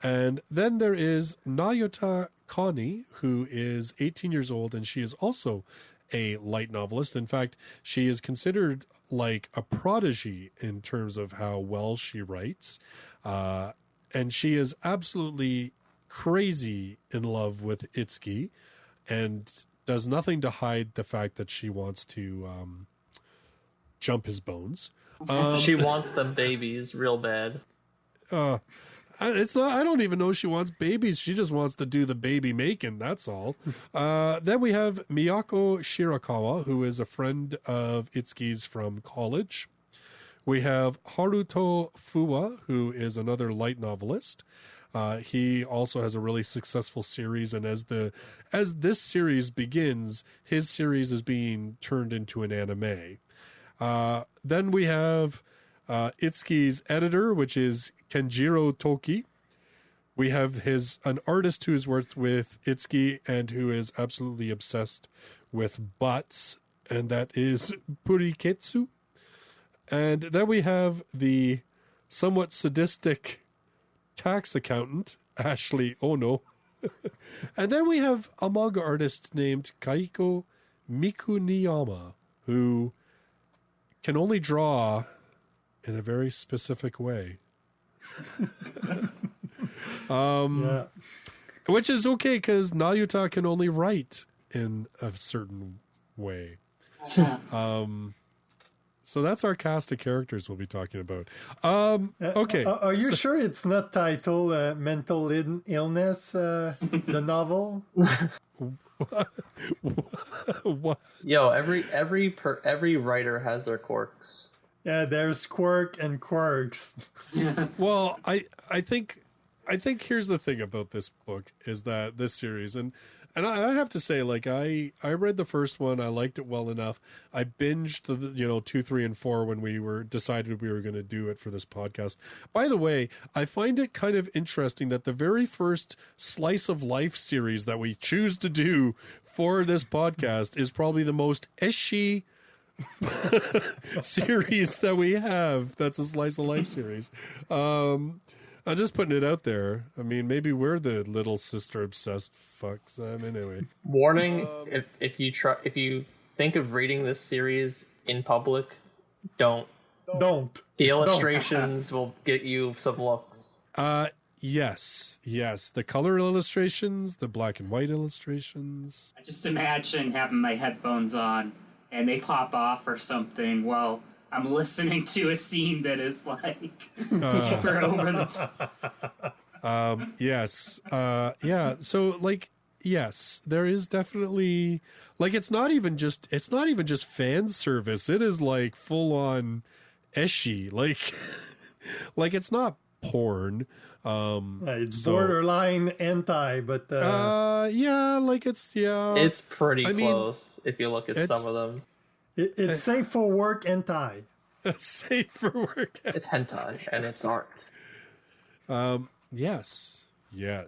And then there is Naruto Connie, who is 18 years old, and she is also a light novelist. In fact, she is considered like a prodigy in terms of how well she writes. And she is absolutely crazy in love with Itsuki and does nothing to hide the fact that she wants to jump his bones. She wants them babies real bad. It's not. I don't even know she wants babies. She just wants to do the baby making. That's all. Then we have Miyako Shirakawa, who is a friend of Itsuki's from college. We have Haruto Fuwa, who is another light novelist. He also has a really successful series, and as this series begins, his series is being turned into an anime. Then we have Itsuki's editor, which is Kenjiro Toki. We have an artist who's worked with Itsuki and who is absolutely obsessed with butts, and that is Puriketsu. And then we have the somewhat sadistic tax accountant, Ashley Ono. And then we have a manga artist named Kaiko Mikuniyama, who can only draw in a very specific way. Yeah. Which is okay, because Nayuta can only write in a certain way. So that's our cast of characters we'll be talking about. Okay. Are you sure it's not titled Mental Illness, the novel? What? Yo, every writer has their quirks. Yeah, there's quirk and quirks. Well, I think here's the thing about this book is that this series, and I have to say, like, I read the first one, I liked it well enough. I binged the 2, 3, and 4 when we decided we were going to do it for this podcast. By the way, I find it kind of interesting that the very first slice of life series that we choose to do for this podcast is probably the most ecchi series that we have. That's a slice of life series. I'm just putting it out there. I mean, maybe we're the little sister obsessed fucks. I mean, anyway. Warning: if you think of reading this series in public, don't. The illustrations will get you some looks. Yes. The color illustrations, the black and white illustrations. I just imagine having my headphones on and they pop off or something while I'm listening to a scene that is like super over the top. Yes. Yeah. So like, yes, there is definitely like, it's not even just fan service. It is like full on ecchi. Like it's not porn. It's borderline hentai, but yeah, like it's pretty close if you look at some of them. It's safe for work hentai. Safe for work. It's hentai and it's art. Yes. But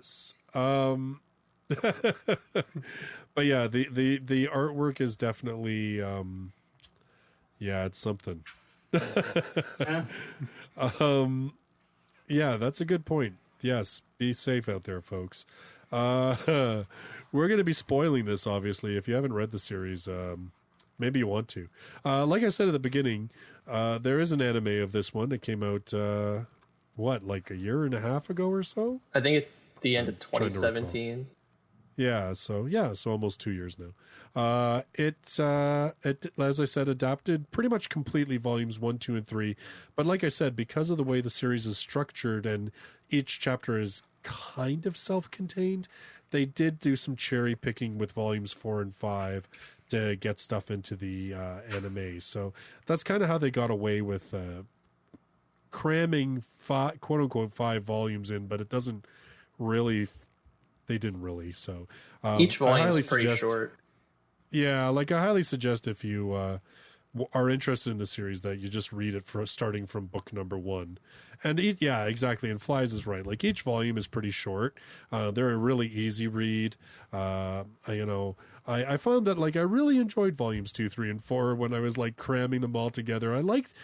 yeah, the artwork is definitely it's something. Yeah, that's a good point. Yes, be safe out there, folks. We're going to be spoiling this, obviously. If you haven't read the series, maybe you want to. Like I said at the beginning, there is an anime of this one. It came out, like a year and a half ago or so? I think at the end of 2017. Yeah, so almost 2 years now. It, as I said, adapted pretty much completely volumes 1, 2, and 3. But like I said, because of the way the series is structured and each chapter is kind of self-contained, they did do some cherry picking with volumes 4 and 5 to get stuff into the anime. So that's kind of how they got away with cramming quote unquote 5 volumes in, but it doesn't really. They didn't really. So each volume is pretty short. Yeah, like I highly suggest if you are interested in the series that you just read it starting from book number 1. And yeah, exactly. And Flies is right. Like each volume is pretty short. They're a really easy read. I found that like I really enjoyed volumes 2, 3, and 4 when I was like cramming them all together. I liked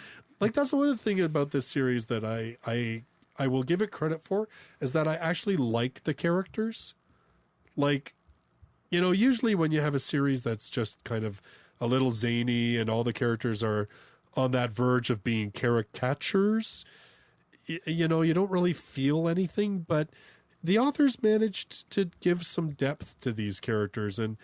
that's one of the things about this series that I will give it credit for is that I actually like the characters. Like, You know, usually when you have a series that's just kind of a little zany and all the characters are on that verge of being caricatures, you know, you don't really feel anything, but the authors managed to give some depth to these characters and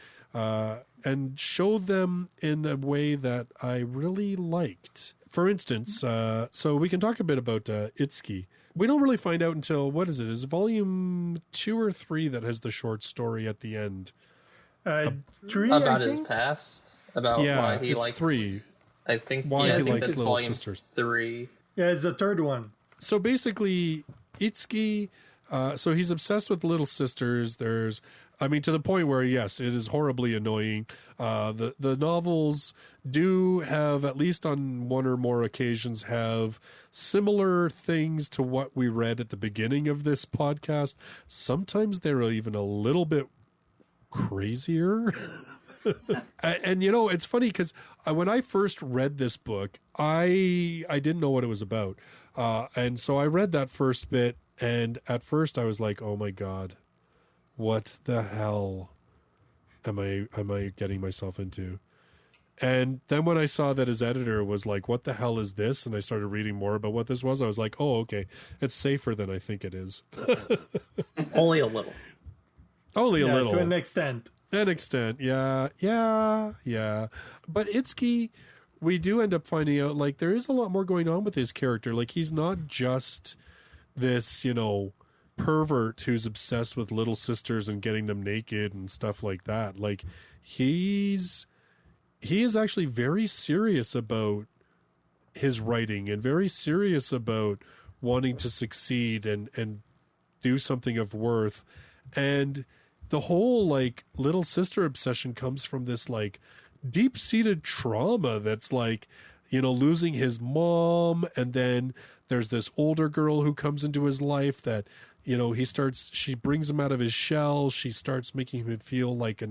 show them in a way that I really liked. For instance, so we can talk a bit about Itsuki. We don't really find out until, what is it? Is it volume 2 or 3 that has the short story at the end? 3, About I his think. past, about Yeah, why he it's likes 3. I think Why yeah, he I think likes that's Little volume Sisters. 3. Yeah, it's the third one. So basically, Itsuki, so he's obsessed with Little Sisters. To the point where, yes, it is horribly annoying. The novels do have, at least on one or more occasions, have similar things to what we read at the beginning of this podcast. Sometimes they're even a little bit crazier. And you know, it's funny because when I first read this book, I didn't know what it was about, and so I read that first bit, and at first I was like, "Oh my god, what the hell am I getting myself into?" And then when I saw that his editor was like, "What the hell is this?" and I started reading more about what this was, I was like, "Oh, okay, it's safer than I think it is." Only a little. Only a Yeah, little. to an extent. An extent, yeah. But Itsuki, we do end up finding out, like, there is a lot more going on with his character. Like, he's not just this, you know, pervert who's obsessed with Little Sisters and getting them naked and stuff like that. Like, he is actually very serious about his writing and very serious about wanting to succeed and do something of worth. And the whole, like, Little Sister obsession comes from this, like, deep-seated trauma that's, like, you know, losing his mom, and then there's this older girl who comes into his life that, you know, she brings him out of his shell. She starts making him feel like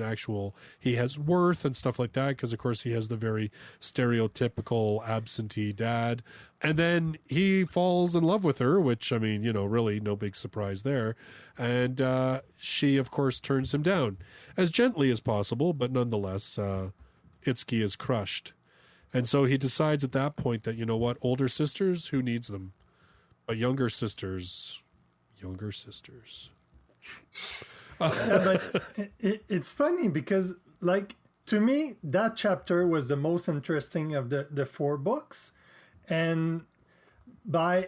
he has worth and stuff like that, because, of course, he has the very stereotypical absentee dad. And then he falls in love with her, which, I mean, you know, really no big surprise there. And she, of course, turns him down as gently as possible, but nonetheless, Itsuki is crushed. And so he decides at that point that, you know what, older sisters, who needs them? But younger sisters. Yeah, but it's funny because, like, to me, that chapter was the most interesting of the 4 books. And by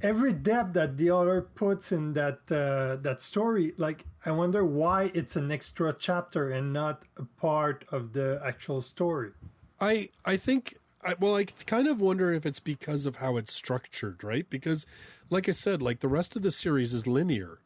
every depth that the author puts in that story, like, I wonder why it's an extra chapter and not a part of the actual story. I kind of wonder if it's because of how it's structured, right? Because, like I said, like, the rest of the series is linear.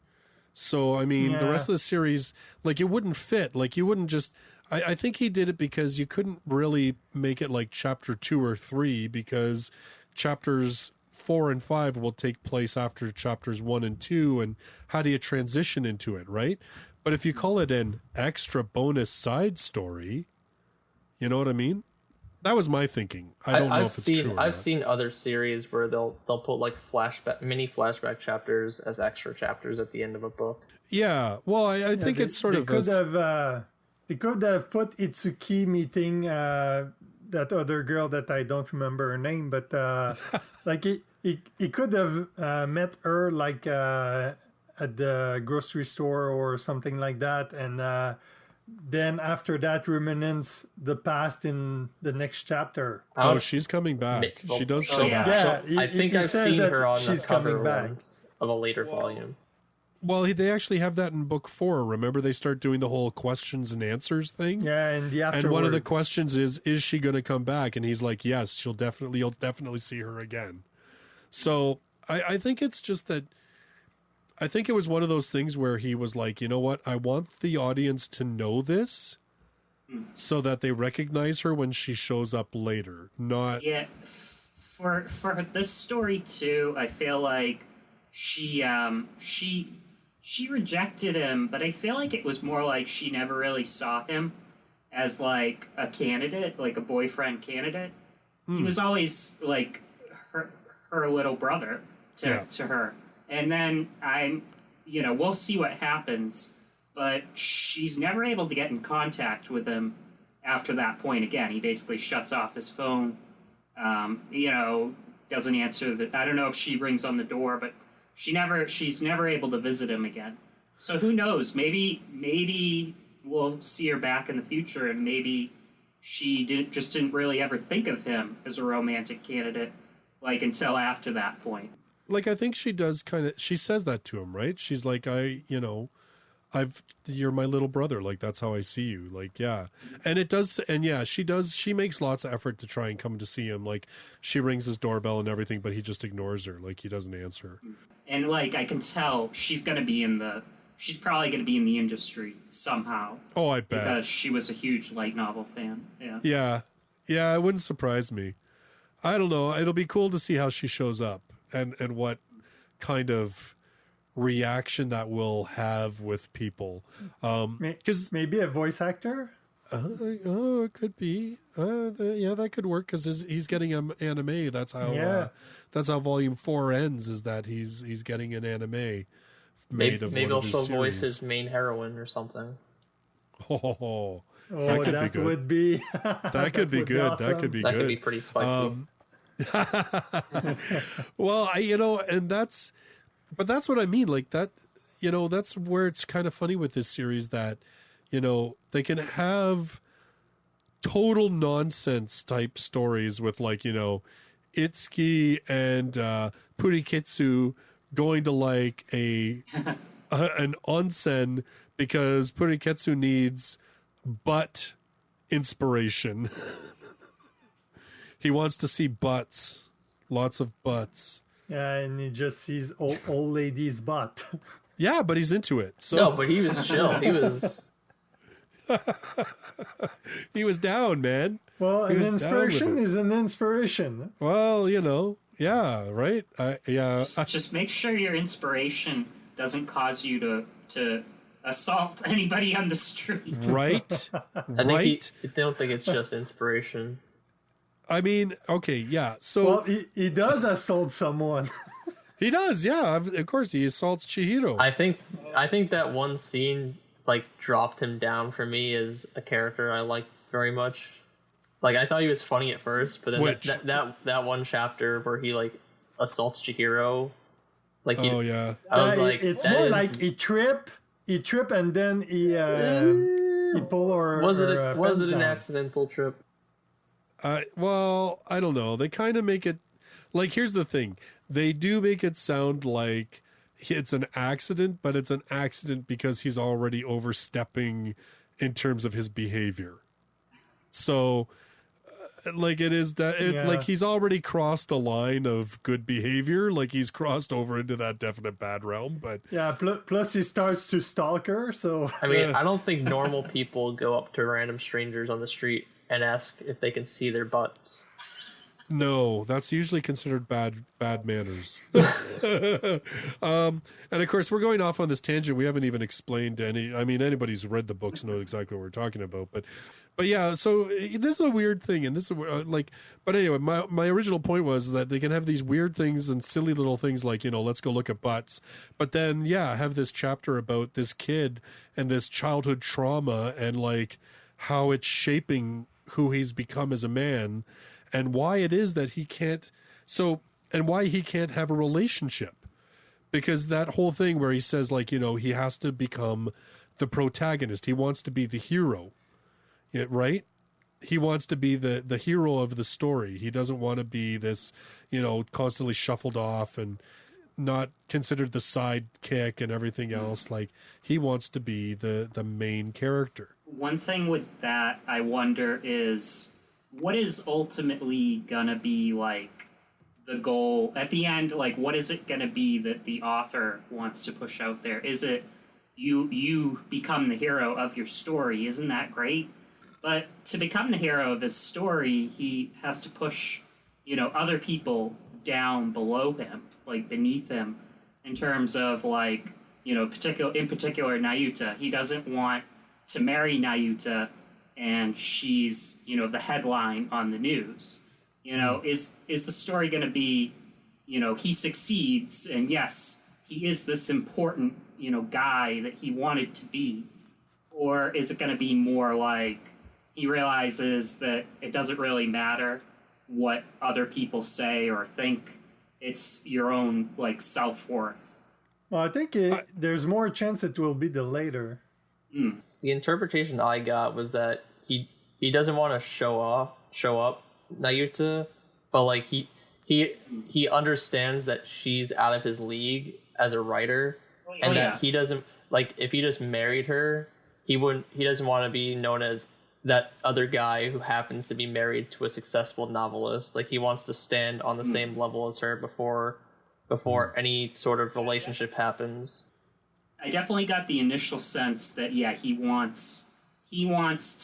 So, I mean, the rest of the series, like, it wouldn't fit. Like, you wouldn't just... I think he did it because you couldn't really make it like chapter 2 or 3, because chapters 4 and 5 will take place after chapters 1 and 2, and how do you transition into it, right? But if you call it an extra bonus side story, you know what I mean? That was my thinking. I don't know if it's true or I've not. seen other series where they'll put like mini flashback chapters as extra chapters at the end of a book. Yeah, well, I think it's sort of... They could have put Itsuki meeting that other girl that I don't remember her name, but like he could have met her like at the grocery store or something like that, and then after that reminisce the past in the next chapter. Oh, she's coming back. She does come back. Yeah, I think I've says seen that her on the she's cover coming back. once of a later volume. Well, they actually have that in book 4. Remember, they start doing the whole questions and answers thing? Yeah, and the afterward. And one of the questions is she going to come back? And he's like, yes, you'll definitely see her again. So I think it's just that, I think it was one of those things where he was like, you know what? I want the audience to know this so that they recognize her when she shows up later. Not... Yeah, for this story too, I feel like she rejected him, but I feel like it was more like she never really saw him as like a candidate, like a boyfriend candidate. He was always like her little brother to her. And then we'll see what happens. but she's never able to get in contact with him after that point again. He basically shuts off his phone, doesn't answer I don't know if she rings on the door, but she's never able to visit him again. So who knows? Maybe we'll see her back in the future, and maybe she didn't really ever think of him as a romantic candidate, like, until after that point. Like, I think she does she says that to him, right? She's like, you're my little brother. Like, that's how I see you. Like, yeah. And it does. And yeah, she makes lots of effort to try and come to see him. Like, she rings his doorbell and everything, but he just ignores her. Like, he doesn't answer. And, like, I can tell she's probably going to be in the industry somehow. Oh, I bet. Because she was a huge light novel fan. Yeah. Yeah. Yeah. It wouldn't surprise me. I don't know. It'll be cool to see how she shows up and what kind of reaction that will have with people. Because maybe a voice actor. It could be. That could work because he's getting an anime. That's how. That's how Volume 4 ends. Is that he's getting an anime made of. Maybe one of she'll his voice series. his main heroine or something. Oh, That would be. that could be good. Awesome. That could be That good. could be pretty spicy. Well, but that's what I mean. Like that, that's where it's kind of funny with this series that, they can have total nonsense type stories with like, Itsuki and Puriketsu going to like an onsen because Puriketsu needs butt inspiration. He wants to see butts, lots of butts. Yeah, and he just sees old lady's butt. Yeah, but he's into it. So No, but he was chill. he was down, man. Well, He an was down inspiration with it. is an inspiration. Well, yeah, right. Just make sure your inspiration doesn't cause you to assault anybody on the street. Right, I right. don't think it's just inspiration. I mean, okay, yeah. So Well, he does assault someone. he does, yeah. Of course, he assaults Chihiro. I think that one scene like dropped him down for me as a character I liked very much. Like, I thought he was funny at first, but then Which? that one chapter where he like assaults Chihiro, like Oh yeah. I was like, it's that more is- like he trip, and then he pull or was it or, was pants it an down. accidental trip? Well, I don't know. They kind of make it like, here's the thing. They do make it sound like it's an accident, but it's an accident because he's already overstepping in terms of his behavior. So like it is that like he's already crossed a line of good behavior. Like he's crossed over into that definite bad realm, but Yeah, plus he starts to stalk her, so I mean, I don't think normal people go up to random strangers on the street and ask if they can see their butts. no, that's usually considered bad manners. And of course, we're going off on this tangent. We haven't even explained anybody who's read the books knows exactly what we're talking about. But yeah, so this is a weird thing, and this is but anyway, my original point was that they can have these weird things and silly little things like, let's go look at butts. But then, have this chapter about this kid and this childhood trauma and like how it's shaping who he's become as a man. And why it is that he can't, and why he can't have a relationship. Because that whole thing where he says, like, he has to become the protagonist. He wants to be the hero, right? He wants to be the hero of the story. He doesn't want to be this, constantly shuffled off and not considered the sidekick and everything else. Like, he wants to be the main character. One thing with that, I wonder, is what is ultimately gonna be like the goal at the end? Like, what is it gonna be that the author wants to push out there? Is it you become the hero of your story? Isn't that great? But to become the hero of his story, he has to push, other people down below him, like beneath him, in terms of like, in particular Nayuta. He doesn't want to marry Nayuta, and she's, the headline on the news. Is the story going to be, he succeeds, and yes, he is this important, guy that he wanted to be? Or is it going to be more like he realizes that it doesn't really matter what other people say or think? It's your own, like, self-worth. Well, I think there's more chance it will be the later. The interpretation I got was that he doesn't want to show up Naruto, but like he understands that she's out of his league as a writer, and that he doesn't, like, if he just married her, he doesn't want to be known as that other guy who happens to be married to a successful novelist. Like, he wants to stand on the same level as her before any sort of relationship happens. I definitely got the initial sense that he wants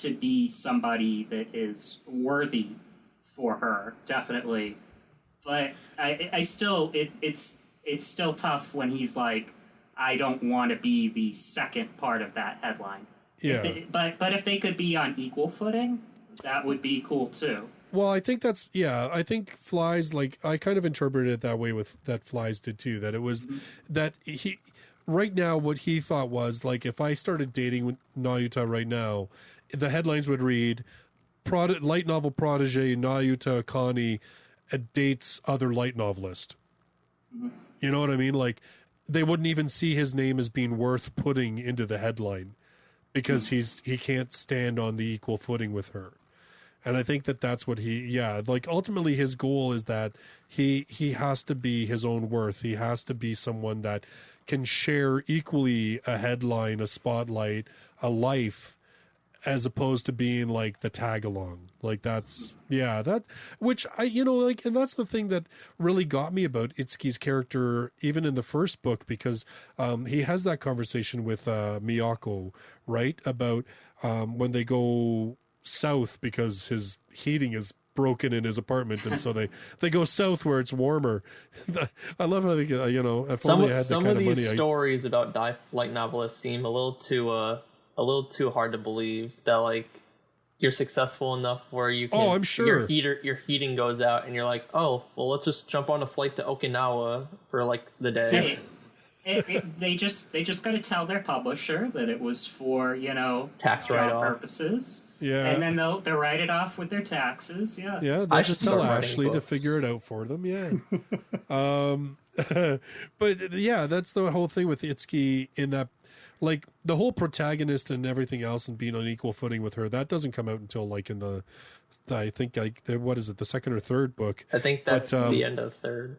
to be somebody that is worthy for her, definitely. But I still it's still tough when he's like, I don't want to be the second part of that headline. Yeah. But if they could be on equal footing, that would be cool too. Well, I think I think Flies, like, I kind of interpreted it that way with that Flies did too, that it was that he, right now, what he thought was, like, if I started dating Naruto right now, the headlines would read, light novel protege Naruto Connie dates other light novelist. You know what I mean? Like, they wouldn't even see his name as being worth putting into the headline because he can't stand on the equal footing with her. And I think that's what like, ultimately his goal is that he has to be his own worth. He has to be someone that can share equally a headline, a spotlight, a life, as opposed to being like the tag along. Like, which I, like, and that's the thing that really got me about Itsuki's character, even in the first book, because he has that conversation with Miyako, right? About when they go south because his heating is broken in his apartment, and so they go south where it's warmer. I love how they get, if Some only I had some the of kind of these money. stories about light novelists seem a little too hard to believe, that like you're successful enough where you can, I'm sure your heating goes out and you're like, oh well, let's just jump on a flight to Okinawa for like the day. They just got to tell their publisher that it was for tax job write-off purposes. Yeah. And then they'll write it off with their taxes. Yeah. Yeah, I they'll should just tell start writing Ashley to books. figure it out for them. Yeah. But yeah, that's the whole thing with Itsuki, in that, like, the whole protagonist and everything else and being on equal footing with her, that doesn't come out until, like, in I think, like, what is it, the second or third book? I think that's the end of the third.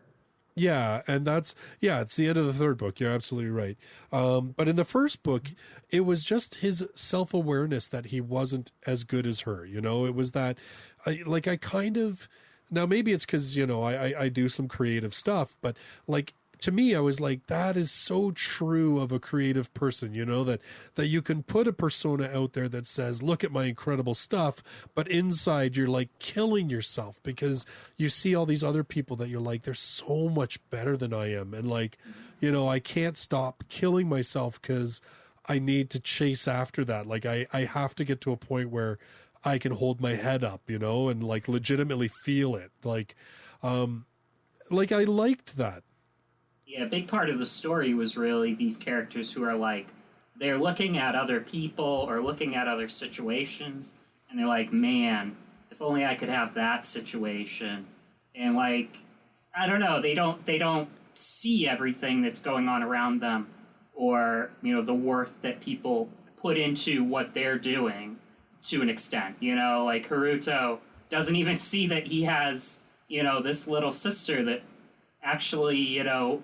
Yeah, and it's the end of the third book. You're absolutely right. But in the first book, it was just his self-awareness that he wasn't as good as her. It was that, I kind of, now maybe it's because, I do some creative stuff, but, like, to me, I was like, that is so true of a creative person, that you can put a persona out there that says, look at my incredible stuff, but inside you're like killing yourself because you see all these other people that you're like, they're so much better than I am. And, like, I can't stop killing myself because I need to chase after that. Like, I have to get to a point where I can hold my head up, and, like, legitimately feel it. Like I liked that. Yeah, a big part of the story was really these characters who are like, they're looking at other people or looking at other situations, and they're like, man, if only I could have that situation. And, like, I don't know, they don't see everything that's going on around them, or, the worth that people put into what they're doing to an extent. Like, Haruto doesn't even see that he has, this little sister that actually,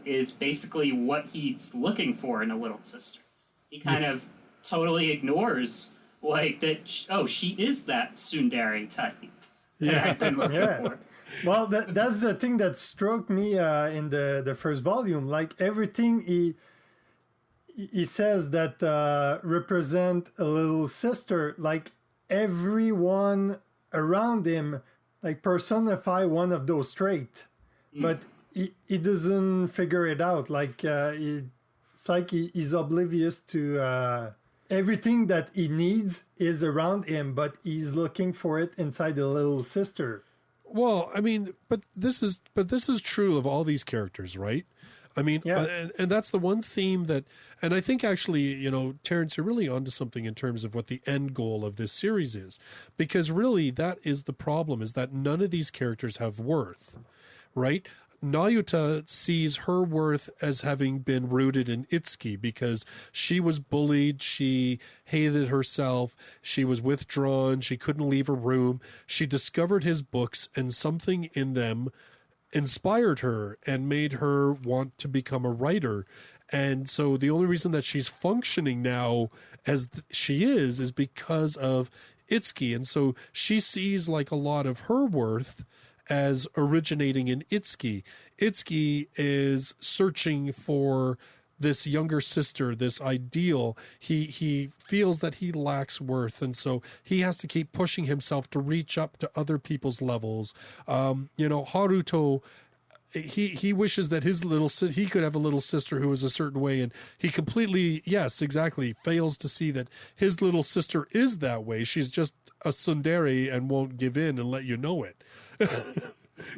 is basically what he's looking for in a little sister. He kind of totally ignores, like, that, she is that tsundere type that I've been looking for. Well, that's the thing that struck me in the first volume. Like, everything he says that represent a little sister, like, everyone around him, like, personify one of those traits. But he doesn't figure it out. Like, it's like he's oblivious to everything that he needs is around him, but he's looking for it inside the little sister. Well, I mean, but this is true of all these characters, right? I mean, Yeah. and that's the one theme that, and I think actually, you know, Terrence, you're really onto something in terms of what the end goal of this series is, because really that is the problem, is that none of these characters have worth, right? Nayuta sees her worth as having been rooted in Itsuki because she was bullied, she hated herself, she was withdrawn, she couldn't leave her room. She discovered his books, and something in them inspired her and made her want to become a writer. And so the only reason that she's functioning now as she is because of Itsuki. And so she sees like a lot of her worth as originating in Itsuki. Itsuki is searching for this younger sister, this ideal. He feels that he lacks worth, and so he has to keep pushing himself to reach up to other people's levels. You know, Haruto, he wishes that he could have a little sister who was a certain way, and he completely, yes, exactly, fails to see that his little sister is that way. She's just a tsundere and won't give in and let you know it.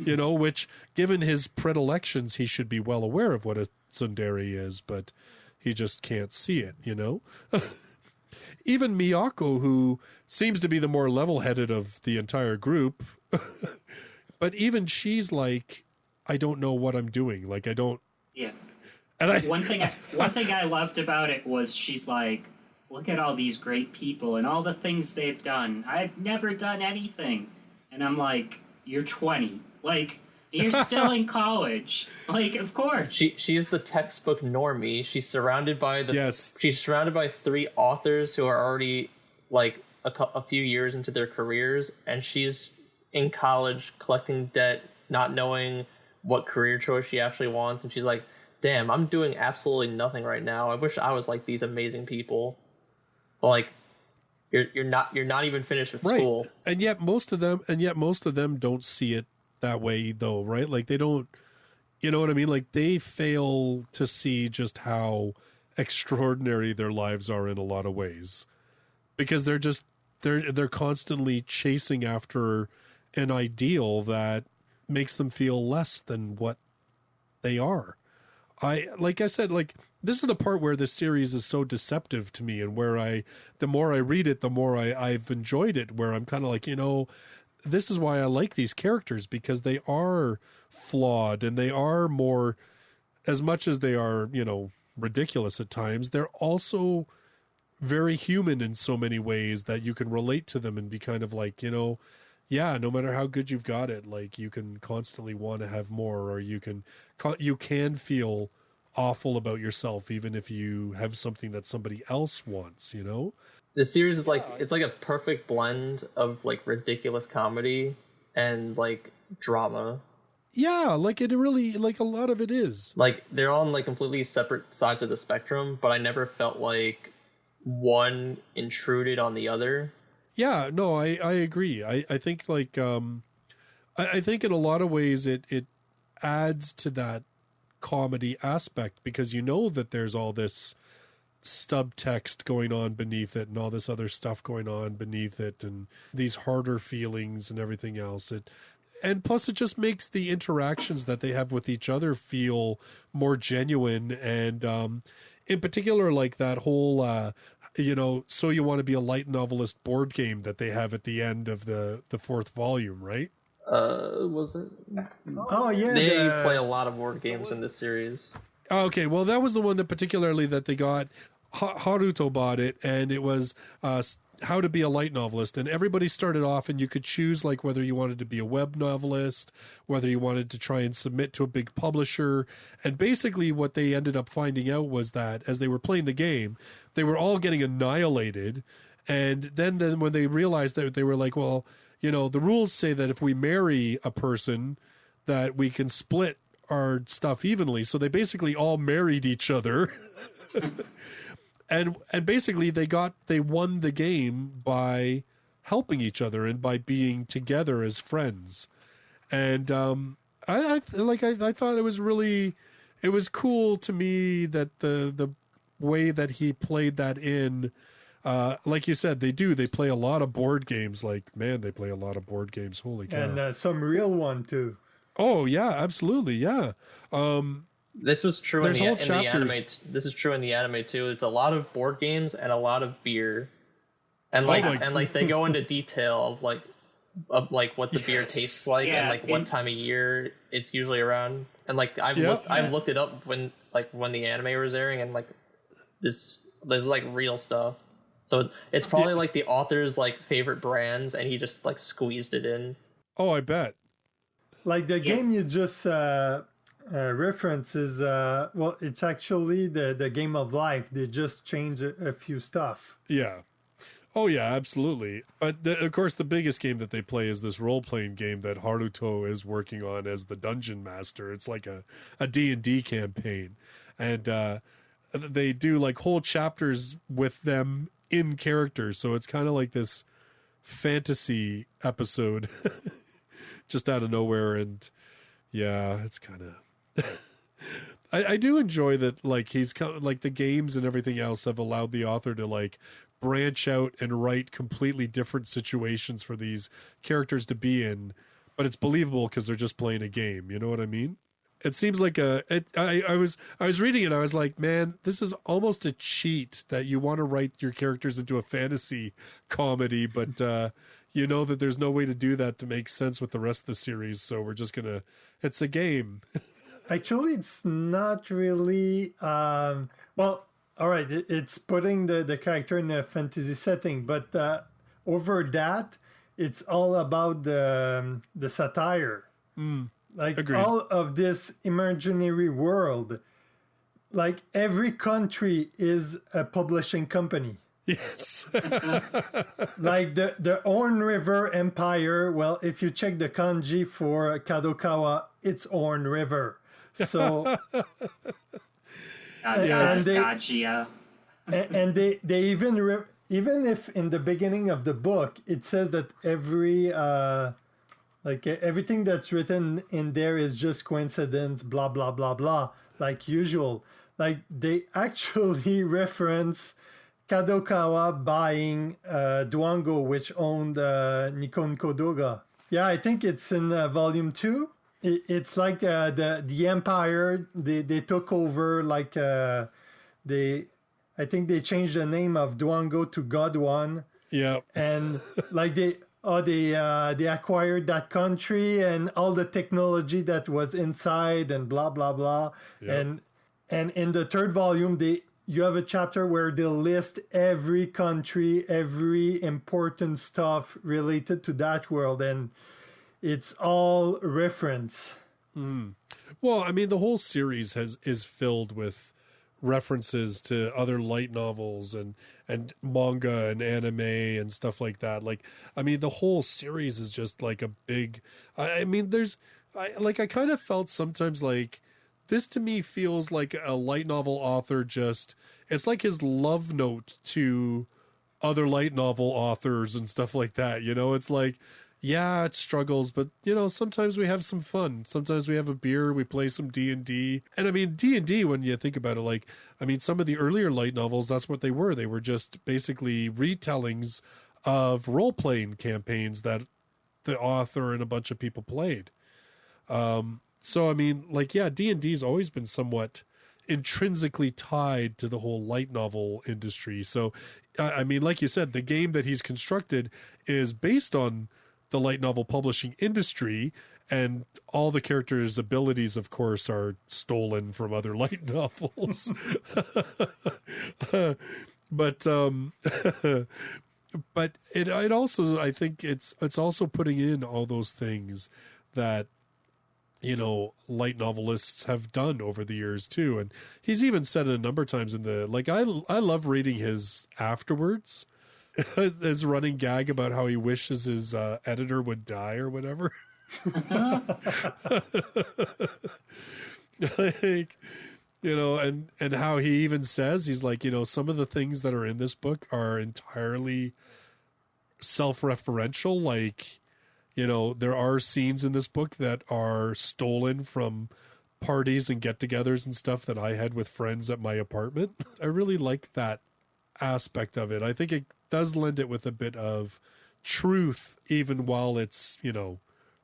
You know, which, given his predilections, he should be well aware of what a tsundere is, but he just can't see it, you know? Even Miyako, who seems to be the more level-headed of the entire group, but even she's like, I don't know what I'm doing. Like, I don't... Yeah. And One thing I loved about it was she's like, look at all these great people and all the things they've done. I've never done anything. And I'm like, you're 20. Like, you're still in college. Like, of course. She's the textbook normie. She's surrounded by She's surrounded by 3 authors who are already like a few years into their careers, and she's in college collecting debt, not knowing what career choice she actually wants, and she's like, damn, I'm doing absolutely nothing right now. I wish I was like these amazing people. But like, you're not even finished with school. And yet most of them don't see it that way though, right? Like, they don't, you know what I mean? Like, they fail to see just how extraordinary their lives are in a lot of ways, because they're constantly chasing after an ideal that makes them feel less than what they are. Like I said, like, this is the part where this series is so deceptive to me, and where the more I read it, the more I've enjoyed it, where I'm kind of like, you know, this is why I like these characters, because they are flawed, and they are more, as much as they are, you know, ridiculous at times, they're also very human in so many ways that you can relate to them and be kind of like, you know, yeah, no matter how good you've got it, like, you can constantly want to have more, or you can feel awful about yourself even if you have something that somebody else wants, you know? The series is like, it's like a perfect blend of like ridiculous comedy and like drama. Yeah, like, it really, like, a lot of it is. Like, they're on like completely separate sides of the spectrum, but I never felt like one intruded on the other. Yeah, no, I agree. I think like, I think in a lot of ways it adds to that comedy aspect, because you know that there's all this subtext going on beneath it, and all this other stuff going on beneath it, and these harder feelings and everything else. And plus it just makes the interactions that they have with each other feel more genuine. And in particular, like that whole you know, So You Want to Be a Light Novelist board game that they have at the end of the 4th volume, right? Was it? Oh yeah, They play a lot of board games in this series. Okay, well, that was the one that particularly that they got. Haruto bought it, and it was How to Be a Light Novelist, and everybody started off, and you could choose like whether you wanted to be a web novelist, whether you wanted to try and submit to a big publisher. And basically what they ended up finding out was that as they were playing the game, they were all getting annihilated. And then when they realized that, they were like, well, you know, the rules say that if we marry a person, that we can split our stuff evenly. So they basically all married each other. And basically they won the game by helping each other and by being together as friends. And I thought it was cool to me that the way that he played that in. Like you said, they play a lot of board games. Like, man, they play a lot of board games. Holy cow. and some real one too. Oh yeah, absolutely. Yeah. This was true There's in whole the anime. chapters. This is true in the anime too. It's a lot of board games and a lot of beer, and Oh my- they go into detail of what the beer Yes. tastes like and Yeah, what time of year it's usually around. And I've looked it up when the anime was airing, and there's real stuff. So it's probably the author's favorite brands, and he just squeezed it in. Oh, I bet. Like the game you just reference is it's actually the game of life. They just changed a few stuff. Yeah. Oh, yeah, absolutely. But, of course, the biggest game that they play is this role-playing game that Haruto is working on as the Dungeon Master. It's like a D&D campaign. And they do, whole chapters with them in character. So it's kind of like this fantasy episode just out of nowhere. And, yeah, it's kind of... I do enjoy that, he's the games and everything else have allowed the author to, branch out and write completely different situations for these characters to be in, but it's believable because they're just playing a game. You know what I mean? It seems like I was reading it. I was like, man, this is almost a cheat that you want to write your characters into a fantasy comedy, but you know that there's no way to do that to make sense with the rest of the series. So we're just it's a game. Actually, it's not really. All right, it's putting the character in a fantasy setting, but over that, it's all about the satire. Agreed. All of this imaginary world, every country is a publishing company. Yes. The Horn River Empire, well, if you check the kanji for Kadokawa, it's Horn River. So... and they even even if in the beginning of the book it says that everything that's written in there is just coincidence, blah blah blah blah, like usual, they actually reference Kadokawa buying Duango, which owned Nikon Kodoga. Yeah, I think it's in volume 2. It's like the empire. They took over. I think they changed the name of Duango to Godwan. Yeah. And they acquired that country and all the technology that was inside and blah blah blah. Yep. And in the third volume, you have a chapter where they list every country, every important stuff related to that world, and it's all reference. Well, I mean, the whole series is filled with references to other light novels and manga and anime and stuff like that. The whole series is just a big. I kind of felt sometimes this to me feels like a light novel author it's like his love note to other light novel authors and stuff like that. It's yeah, it struggles, but sometimes we have some fun. Sometimes we have a beer, we play some D&D. And D&D, when you think about it, some of the earlier light novels, that's what they were. They were just basically retellings of role-playing campaigns that the author and a bunch of people played. D&D's always been somewhat intrinsically tied to the whole light novel industry. So, like you said, the game that he's constructed is based on the light novel publishing industry, and all the characters' abilities, of course, are stolen from other light novels. But it also, I think it's also putting in all those things that light novelists have done over the years too. And he's even said it a number of times in the I love reading his afterwards. His running gag about how he wishes his editor would die or whatever. And how he even says, he's some of the things that are in this book are entirely self-referential. There are scenes in this book that are stolen from parties and get-togethers and stuff that I had with friends at my apartment. I really like that aspect of it. I think it does lend it with a bit of truth, even while it's,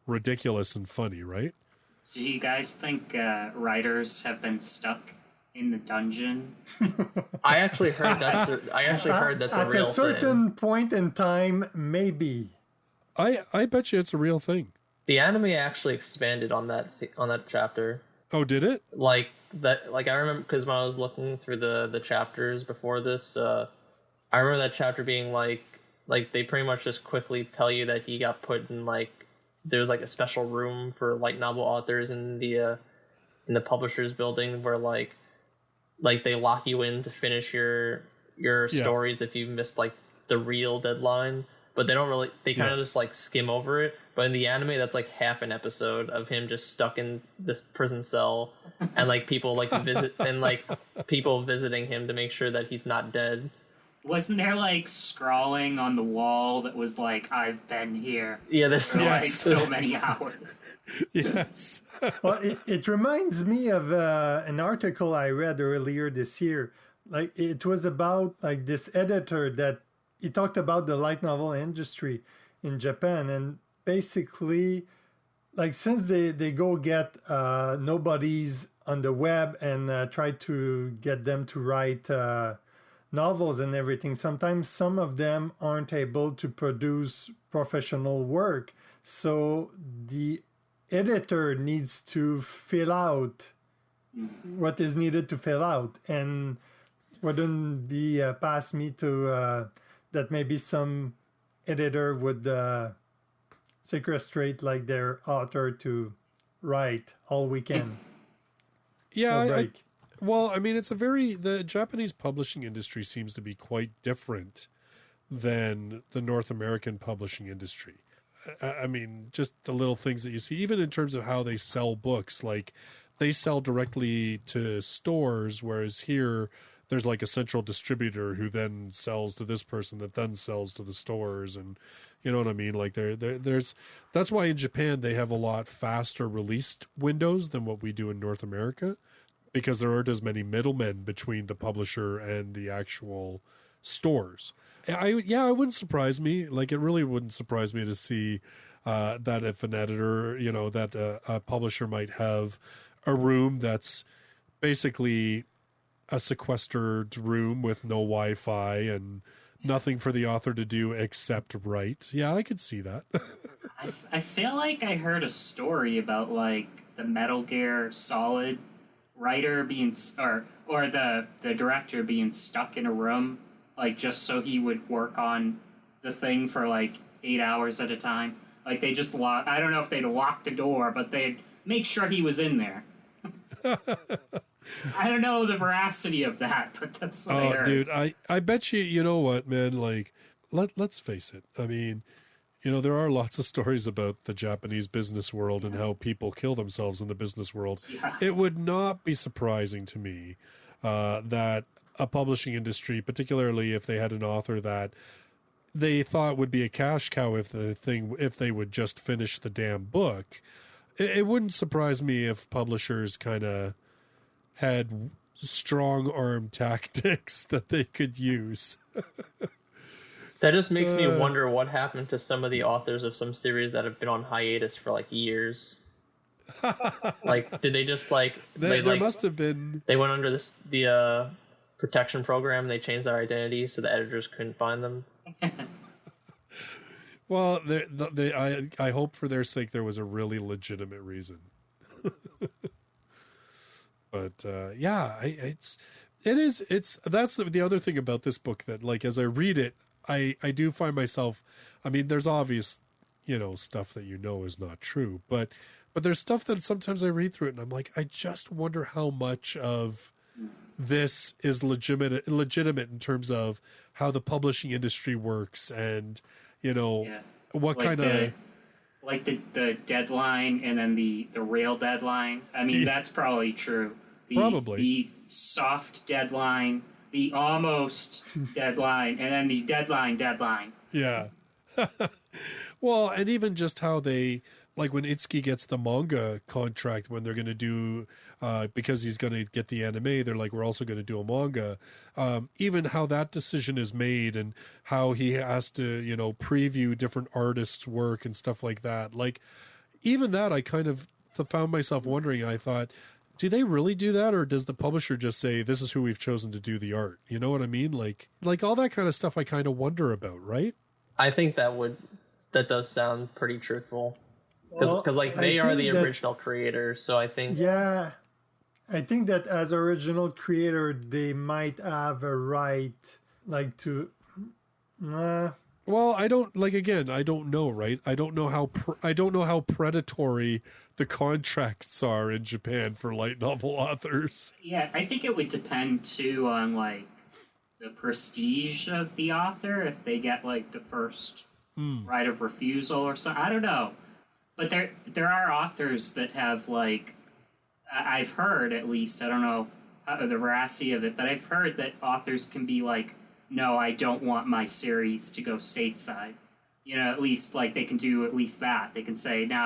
ridiculous and funny, right? So you guys think writers have been stuck in the dungeon? I actually heard that's a At real a certain thing. point in time, maybe. I bet you it's a real thing. The anime actually expanded on that chapter. Oh, did it? Like that, like I remember because when I was looking through the chapters before this, I remember that chapter being like they pretty much just quickly tell you that he got put in like there's like a special room for light novel authors in the publisher's building where like they lock you in to finish your stories if you missed like the real deadline, but they don't really they kind of just like skim over it. But in the anime, that's like half an episode of him just stuck in this prison cell and like people like visit and like people visiting him to make sure that he's not dead. Wasn't there like scrawling on the wall that was like, "I've been here"? Yeah, there's for like so many hours. Yes. Well, it reminds me of an article I read earlier this year. Like it was about like this editor that he talked about the light novel industry in Japan, and basically, like since they go get nobodies on the web and try to get them to write novels and everything, sometimes some of them aren't able to produce professional work, so the editor needs to fill out what is needed to fill out, and wouldn't be past me to that maybe some editor would sequestrate like their author to write all weekend. Yeah. No break. Well, I mean, the Japanese publishing industry seems to be quite different than the North American publishing industry. I mean, just the little things that you see, even in terms of how they sell books, like they sell directly to stores, whereas here there's like a central distributor who then sells to this person that then sells to the stores. And you know what I mean? Like that's why in Japan they have a lot faster released windows than what we do in North America, because there aren't as many middlemen between the publisher and the actual stores. It wouldn't surprise me. Like, it really wouldn't surprise me to see that if an editor, that a publisher might have a room that's basically a sequestered room with no Wi-Fi and nothing for the author to do except write. Yeah, I could see that. I feel like I heard a story about like the Metal Gear Solid writer being or the director being stuck in a room like just so he would work on the thing for like 8 hours at a time. Like they just I don't know if they'd lock the door, but they'd make sure he was in there. I don't know the veracity of that, but that's what I heard. Dude, I bet you know what, man, like let's face it. I mean, there are lots of stories about the Japanese business world and how people kill themselves in the business world. Yeah. It would not be surprising to me that a publishing industry, particularly if they had an author that they thought would be a cash cow if they would just finish the damn book, it wouldn't surprise me if publishers kind of had strong arm tactics that they could use. That just makes me wonder what happened to some of the authors of some series that have been on hiatus for like years. Like, did they just like there must have been, they went under the protection program and they changed their identity so the editors couldn't find them? Well, I hope for their sake there was a really legitimate reason. But that's the other thing about this book, that like as I read it, I do find myself, I mean, there's obvious, stuff that is not true, but there's stuff that sometimes I read through it and I'm like, I just wonder how much of this is legitimate in terms of how the publishing industry works, and what like kind of like the deadline and then the real deadline. I mean, that's probably true. Probably the soft deadline, the almost deadline, and then the deadline. Yeah. Well, and even just how they, like when Itsuki gets the manga contract, when they're going to do, because he's going to get the anime, they're like, we're also going to do a manga. Even how that decision is made and how he has to, preview different artists' work and stuff like that. Like, even that I kind of found myself wondering. I thought, do they really do that, or does the publisher just say this is who we've chosen to do the art? You know what I mean? Like all that kind of stuff. I kind of wonder about, right? I think that does sound pretty truthful. Because like they are the original creators, so I think I think that as original creator they might have a right like to well, I don't again, I don't know, right? I don't know how predatory the contracts are in Japan for light novel authors. Yeah, I think it would depend too on like the prestige of the author, if they get like the first right of refusal or something. I don't know. But there are authors that have like, I've heard at least, I don't know the veracity of it, but I've heard that authors can be like, no, I don't want my series to go stateside. You know, at least like they can do at least that. They can say, no,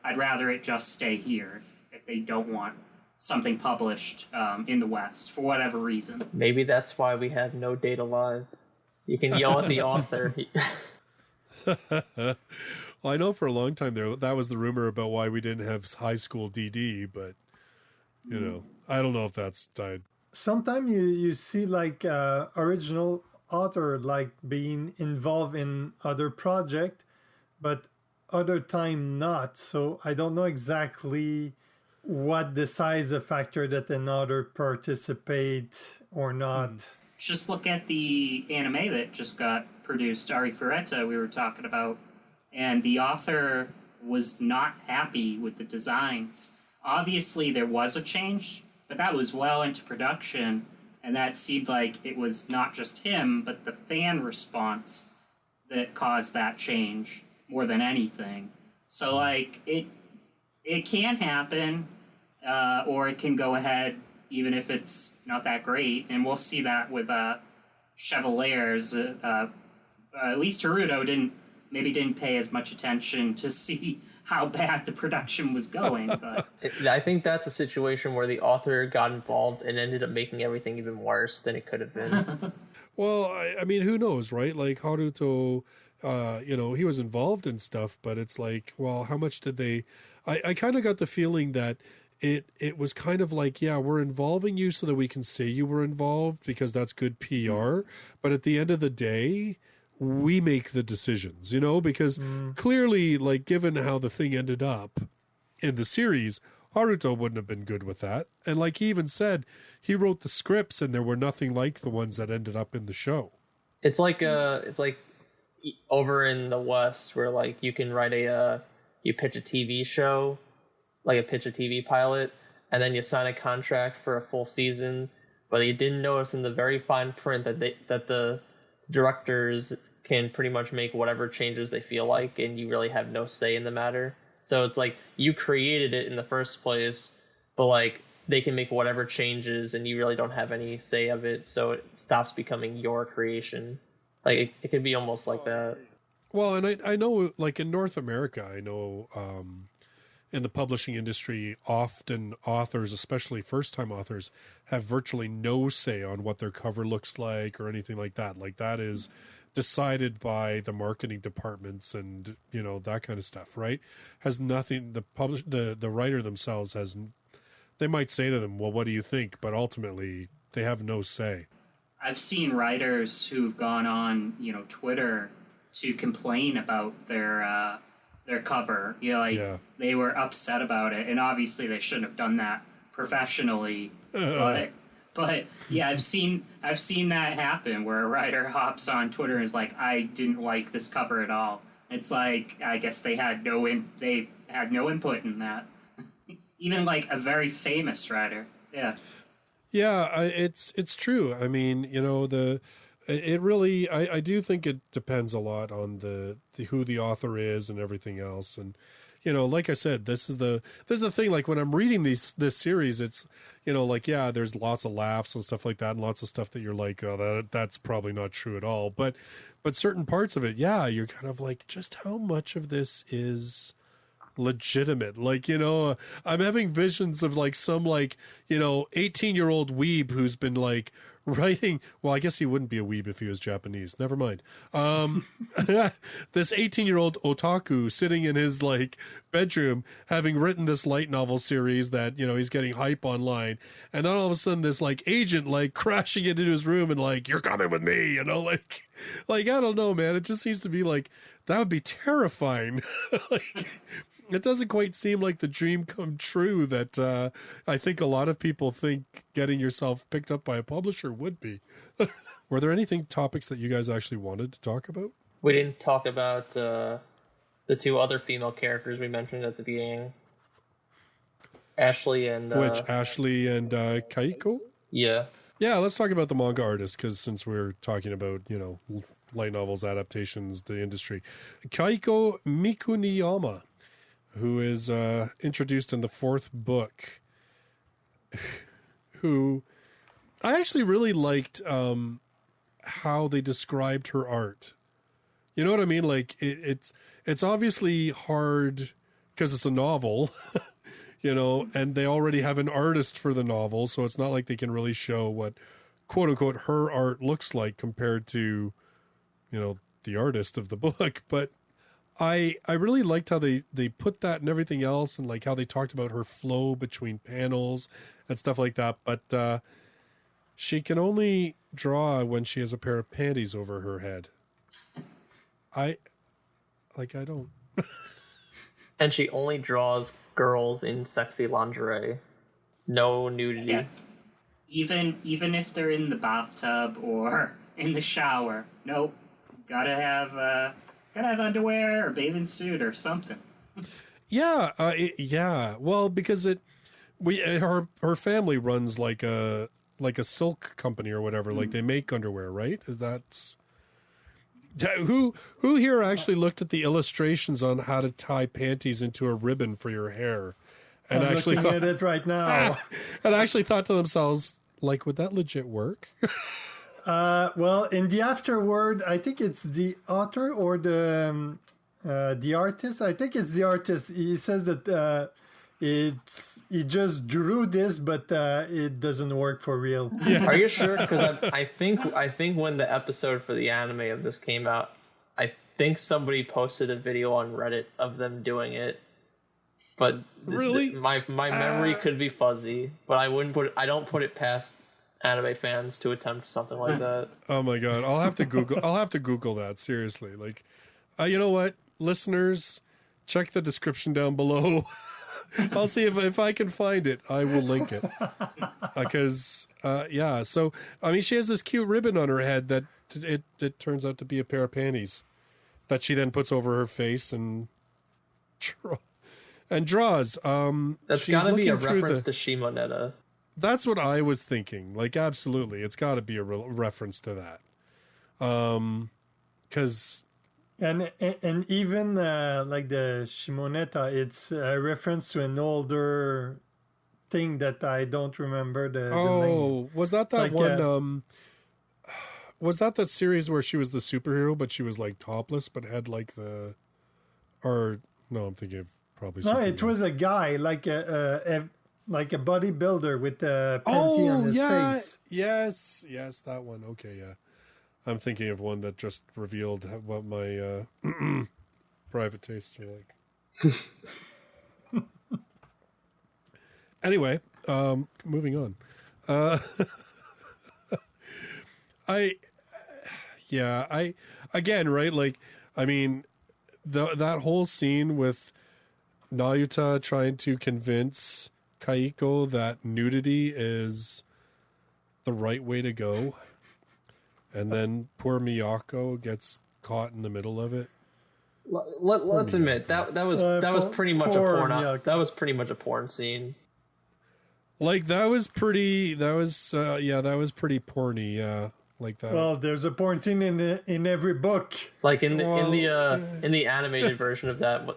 I'd rather it just stay here if they don't want something published in the West for whatever reason. Maybe that's why we have no data live. You can yell at the author. Well, I know for a long time there that was the rumor about why we didn't have high school DD, but you know, I don't know if that's died. Sometimes you see like original author like being involved in other project, but other time not. So I don't know exactly what decides the factor that another participate or not. Just look at the anime that just got produced, Ari Ferretta, we were talking about, and the author was not happy with the designs. Obviously, there was a change, but that was well into production, and that seemed like it was not just him, but the fan response that caused that change more than anything. So, like, it can happen, or it can go ahead even if it's not that great, and we'll see that with Chevaliers. At least Naruto didn't pay as much attention to see how bad the production was going. But I think that's a situation where the author got involved and ended up making everything even worse than it could have been. Well, I mean, who knows, right? Like Haruto, you know, he was involved in stuff, but it's like, well, how much did they... I kind of got the feeling that it was kind of like, yeah, we're involving you so that we can say you were involved because that's good PR. But at the end of the day, we make the decisions, you know, because clearly, like, given how the thing ended up in the series, Haruto wouldn't have been good with that. And like he even said, he wrote the scripts and there were nothing like the ones that ended up in the show. It's like over in the West where like you can write you pitch a TV show, like a pitch a TV pilot, and then you sign a contract for a full season, but you didn't notice in the very fine print that the directors can pretty much make whatever changes they feel like, and you really have no say in the matter. So it's like you created it in the first place, but like they can make whatever changes and you really don't have any say of it, so it stops becoming your creation. Like it could be almost like that. Well, and I know, like in North America, I know in the publishing industry, often authors, especially first-time authors, have virtually no say on what their cover looks like or anything like that. Like that is decided by the marketing departments and, you know, that kind of stuff, right? Has nothing, the writer themselves has, they might say to them, well, what do you think? But ultimately they have no say. I've seen writers who've gone on, you know, Twitter to complain about their cover. You know, like they were upset about it, and obviously they shouldn't have done that professionally. But yeah, I've seen that happen where a writer hops on Twitter and is like, I didn't like this cover at all. It's like, I guess they had no input in that. Even like a very famous writer. Yeah. Yeah, it's true. I mean, you know, it really, I do think it depends a lot on the who the author is and everything else. And, you know, like I said, this is the thing. Like when I'm reading this series, it's, you know, like, yeah, there's lots of laughs and stuff like that, and lots of stuff that you're like, oh, that's probably not true at all. But certain parts of it, yeah, you're kind of like, just how much of this is legitimate? Like, you know, I'm having visions of like some, like, you know, 18-year-old weeb who's been like writing. Well, I guess he wouldn't be a weeb if he was Japanese. Never mind. This 18-year-old otaku sitting in his like bedroom, having written this light novel series that he's getting hype online, and then all of a sudden this like agent like crashing into his room and like, you're coming with me, like I don't know, man. It just seems to be like that would be terrifying. Like, it doesn't quite seem like the dream come true that I think a lot of people think getting yourself picked up by a publisher would be. Were there anything topics that you guys actually wanted to talk about? We didn't talk about the two other female characters we mentioned at the beginning. Ashley and... Which, Ashley and Kaiko? Yeah. Yeah, let's talk about the manga artist, because since we're talking about, light novels, adaptations, the industry. Kaiko Mikuniyama, who is introduced in the 4th book, who I actually really liked how they described her art. You know what I mean? Like, it's obviously hard because it's a novel, and they already have an artist for the novel, so it's not like they can really show what, quote-unquote, her art looks like compared to, the artist of the book. But I really liked how they put that and everything else, and like how they talked about her flow between panels and stuff like that. But she can only draw when she has a pair of panties over her head. I don't. And she only draws girls in sexy lingerie. No nudity. Yeah. Even if they're in the bathtub or in the shower, nope. Gotta have underwear or bathing suit or something. Yeah, yeah. Well, because her family runs like a silk company or whatever. Like they make underwear, right? Who here actually looked at the illustrations on how to tie panties into a ribbon for your hair, and I'm actually looking thought, at it right now. and actually thought to themselves, like, would that legit work? Well, in the afterword, I think it's the author or the artist. I think it's the artist. He says that he just drew this, but it doesn't work for real. Yeah. Are you sure? Because I think when the episode for the anime of this came out, I think somebody posted a video on Reddit of them doing it. But Really? My memory could be fuzzy, but I don't put it past anime fans to attempt something like that. Oh my god, I'll have to Google that, seriously. Like, you know what, listeners, check the description down below. I'll see if I can find it. I will link it. Because yeah, so I mean, she has this cute ribbon on her head that it turns out to be a pair of panties that she then puts over her face and draws. That's got to be a reference to Shimoneta. That's what I was thinking. Like, absolutely, it's got to be a reference to that. Because and even like the Shimoneta, it's a reference to an older thing that I don't remember the name. Was that like, one? Was that series where she was the superhero, but she was like topless, but had like the, or no, I'm thinking of probably. No, it else. was a guy like a bodybuilder with a panty on his face. Yes, that one. Okay, yeah. I'm thinking of one that just revealed what my private tastes are like. Anyway, moving on. I again, right? Like, I mean, that whole scene with Nayuta trying to convince Kaiko that nudity is the right way to go, and then poor Miyako gets caught in the middle of it. Let's admit that was pretty much a porn. That was pretty much a porn scene. Like that was pretty porny. Yeah, like that. Well, there's a porn scene in every book. Like in the animated version of that,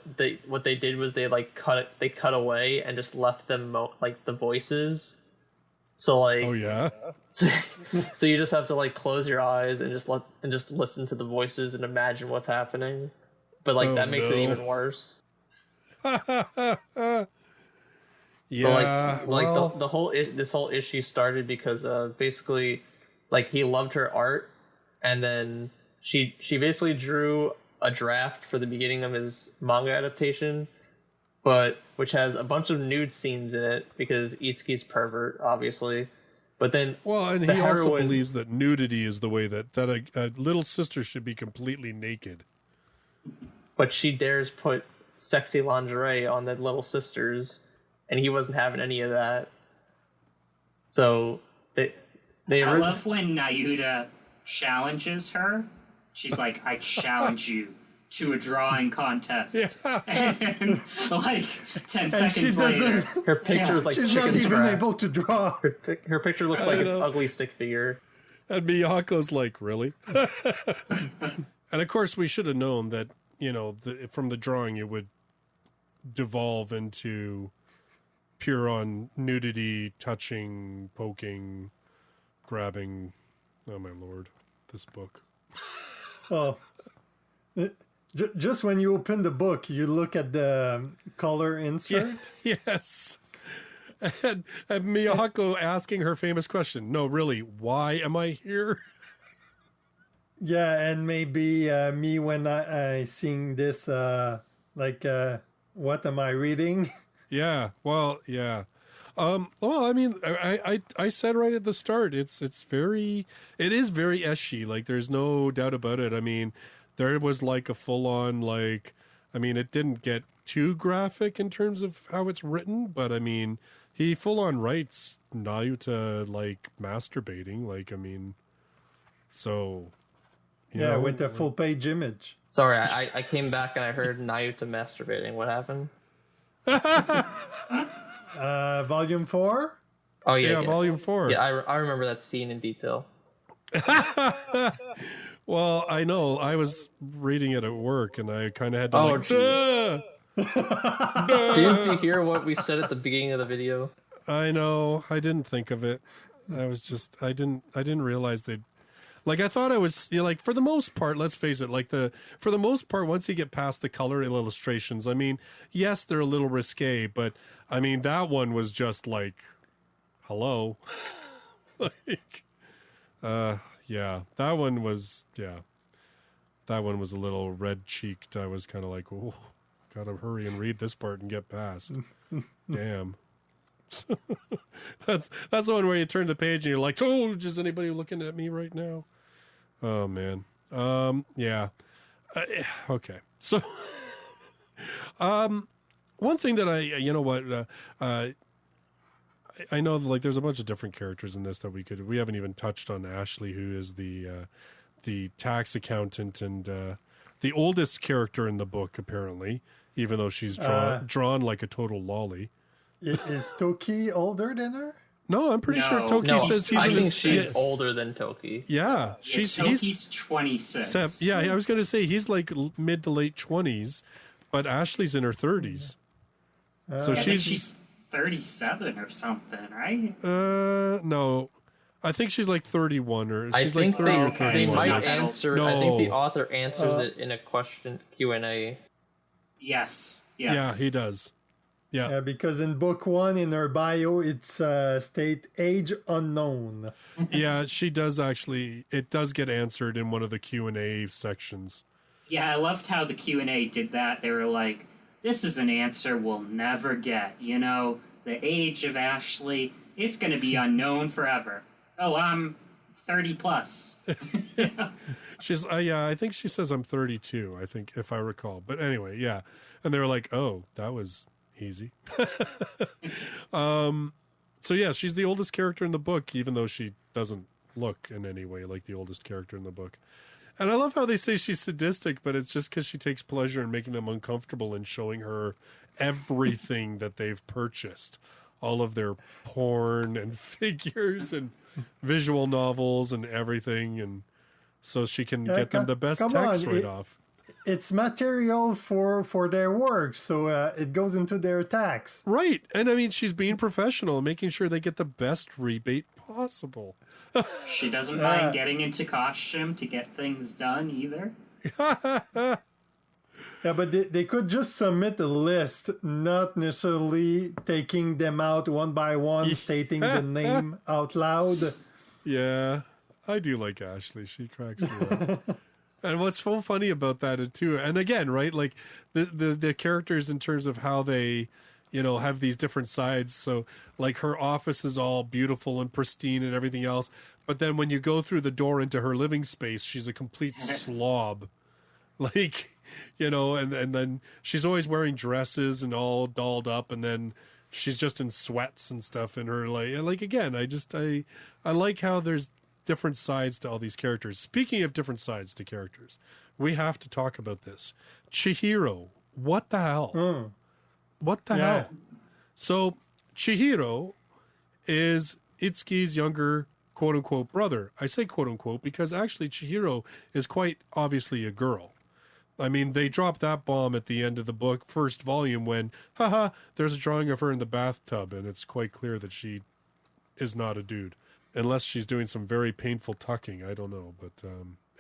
what they did was they cut away and just left them like the voices. So like, oh yeah. So you just have to like close your eyes and just listen to the voices and imagine what's happening. But like that makes it even worse. Yeah. But, the whole this whole issue started because basically like he loved her art, and then she basically drew a draft for the beginning of his manga adaptation, but which has a bunch of nude scenes in it because Itsuki's pervert, obviously. But then, Well, and the he also heroine- believes that nudity is the way that a little sister should be completely naked. but she dares put sexy lingerie on the little sisters, and he wasn't having any of that. So they I love when Nayuta challenges her. She's like, I challenge you to a drawing contest. Yeah. And then, like, 10 And seconds she later... doesn't. her picture is like She's chicken not even scratch. able to draw. Her picture looks like an know. ugly stick figure. And Miyako's like, really? And of course, we should have known that, from the drawing, it would devolve into pure on nudity, touching, poking, grabbing. Oh, my Lord, this book. Oh, just when you open the book, you look at the color insert. Yes. And Miyako asking her famous question, no, really, why am I here? Yeah, and maybe me when I seeing this, what am I reading? Yeah, well, yeah. Well, I mean, I said right at the start, it is very ecchi. Like, there's no doubt about it. I mean, there was like a full on it didn't get too graphic in terms of how it's written, but I mean, he full on writes Nayuta like masturbating. Like, I mean, so you Yeah, know, with the full page image. Sorry, I came back and I heard Nayuta masturbating. What happened? Volume 4? Oh yeah, Volume 4. Yeah, I remember that scene in detail. Well, I know. I was reading it at work, and I kind of had to Oh, like. Duh! Didn't you hear what we said at the beginning of the video? I know. I didn't think of it. I didn't realize they'd. Like, I thought I was, like, for the most part, let's face it, for the most part, once you get past the color illustrations, I mean, yes, they're a little risque, but, I mean, that one was just like, hello. Yeah, that one was a little red-cheeked. I was kind of like, oh, gotta hurry and read this part and get past. Damn. That's the one where you turn the page and you're like, oh, is anybody looking at me right now? Oh man. Yeah. Okay. So, one thing that I know like there's a bunch of different characters in this that we haven't even touched on Ashley, who is the tax accountant and the oldest character in the book apparently, even though she's drawn like a total lolly. Is Toki older than her? No, I'm pretty sure No. Toki No, says he's I in think his she's older than Toki. Yeah, Toki's 26. Yeah, I was going to say he's like mid to late 20s, but Ashley's in her 30s. So I think she's she's 37 or something, right? no. I think she's like 31 or I she's like think 30 or okay. they 31. might Not that old. answer. No. I think the author answers it in a question Q&A. Yes. Yeah, he does. Yeah. Because in book 1, in her bio, it's state age unknown. Yeah, she does actually. It does get answered in one of the Q&A sections. Yeah, I loved how the Q&A did that. They were like, this is an answer we'll never get. You know, the age of Ashley, it's going to be unknown forever. Oh, I'm 30 plus. She's I think she says I'm 32, I think, if I recall. But anyway, yeah. And they were like, "Oh, that was easy." So yeah, she's the oldest character in the book, even though she doesn't look in any way like the oldest character in the book. And I love how they say she's sadistic, but it's just because she takes pleasure in making them uncomfortable and showing her everything that they've purchased. All of their porn and figures and visual novels and everything. And so she can get them the best tax write-off. It's material for their work, so it goes into their tax. Right. And I mean, she's being professional and making sure they get the best rebate possible. She doesn't mind getting into costume to get things done either. Yeah, but they could just submit a list, not necessarily taking them out one by one, stating the name out loud. Yeah. I do like Ashley. She cracks me up. And what's so funny about that too, and again, right, like the characters in terms of how they, have these different sides. So like her office is all beautiful and pristine and everything else, but then when you go through the door into her living space, she's a complete slob. Like, and then she's always wearing dresses and all dolled up, and then she's just in sweats and stuff in her like again, I like how there's different sides to all these characters. Speaking of different sides to characters, we have to talk about this. Chihiro, what the hell? What the hell? So Chihiro is Itsuki's younger quote-unquote brother. I say quote-unquote because actually Chihiro is quite obviously a girl. I mean, they dropped that bomb at the end of the book, first volume, when, there's a drawing of her in the bathtub, and it's quite clear that she is not a dude. Unless she's doing some very painful tucking. I don't know, but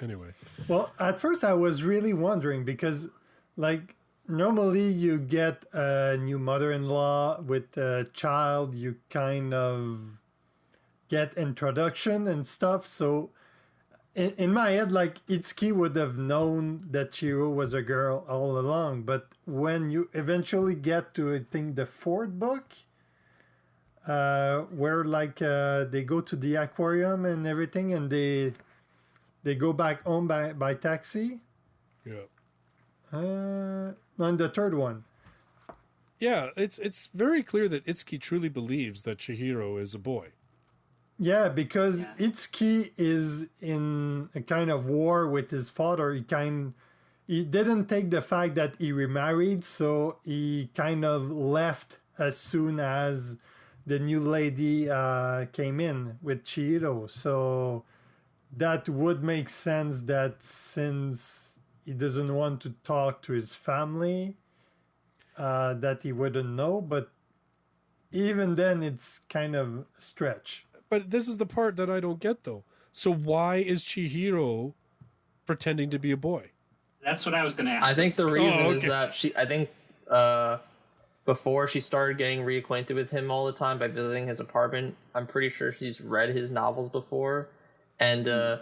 anyway. Well, at first I was really wondering because, like, normally you get a new mother-in-law with a child, you kind of get introduction and stuff. So in my head, like, Itsuki would have known that Chihiro was a girl all along. But when you eventually get to, I think, the fourth book, where like they go to the aquarium and everything, and they go back home by taxi. Yeah. On the third one. Yeah, it's very clear that Itsuki truly believes that Chihiro is a boy. Yeah, because Itsuki is in a kind of war with his father. He didn't take the fact that he remarried, so he kind of left as soon as the new lady came in with Chihiro. So that would make sense that since he doesn't want to talk to his family, that he wouldn't know. But even then, it's kind of a stretch. But this is the part that I don't get, though. So why is Chihiro pretending to be a boy? That's what I was going to ask. I think the reason is that before she started getting reacquainted with him all the time by visiting his apartment, I'm pretty sure she's read his novels before, and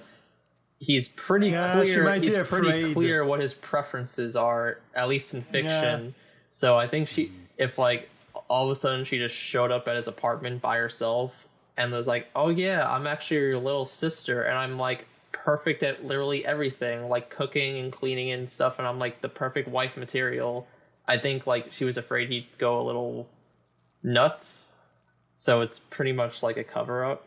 he's pretty clear. He's pretty clear what his preferences are, at least in fiction. Yeah. So I think if like all of a sudden she just showed up at his apartment by herself and was like, "Oh yeah, I'm actually your little sister, and I'm like perfect at literally everything, like cooking and cleaning and stuff, and I'm like the perfect wife material." I think like she was afraid he'd go a little nuts, so it's pretty much like a cover up.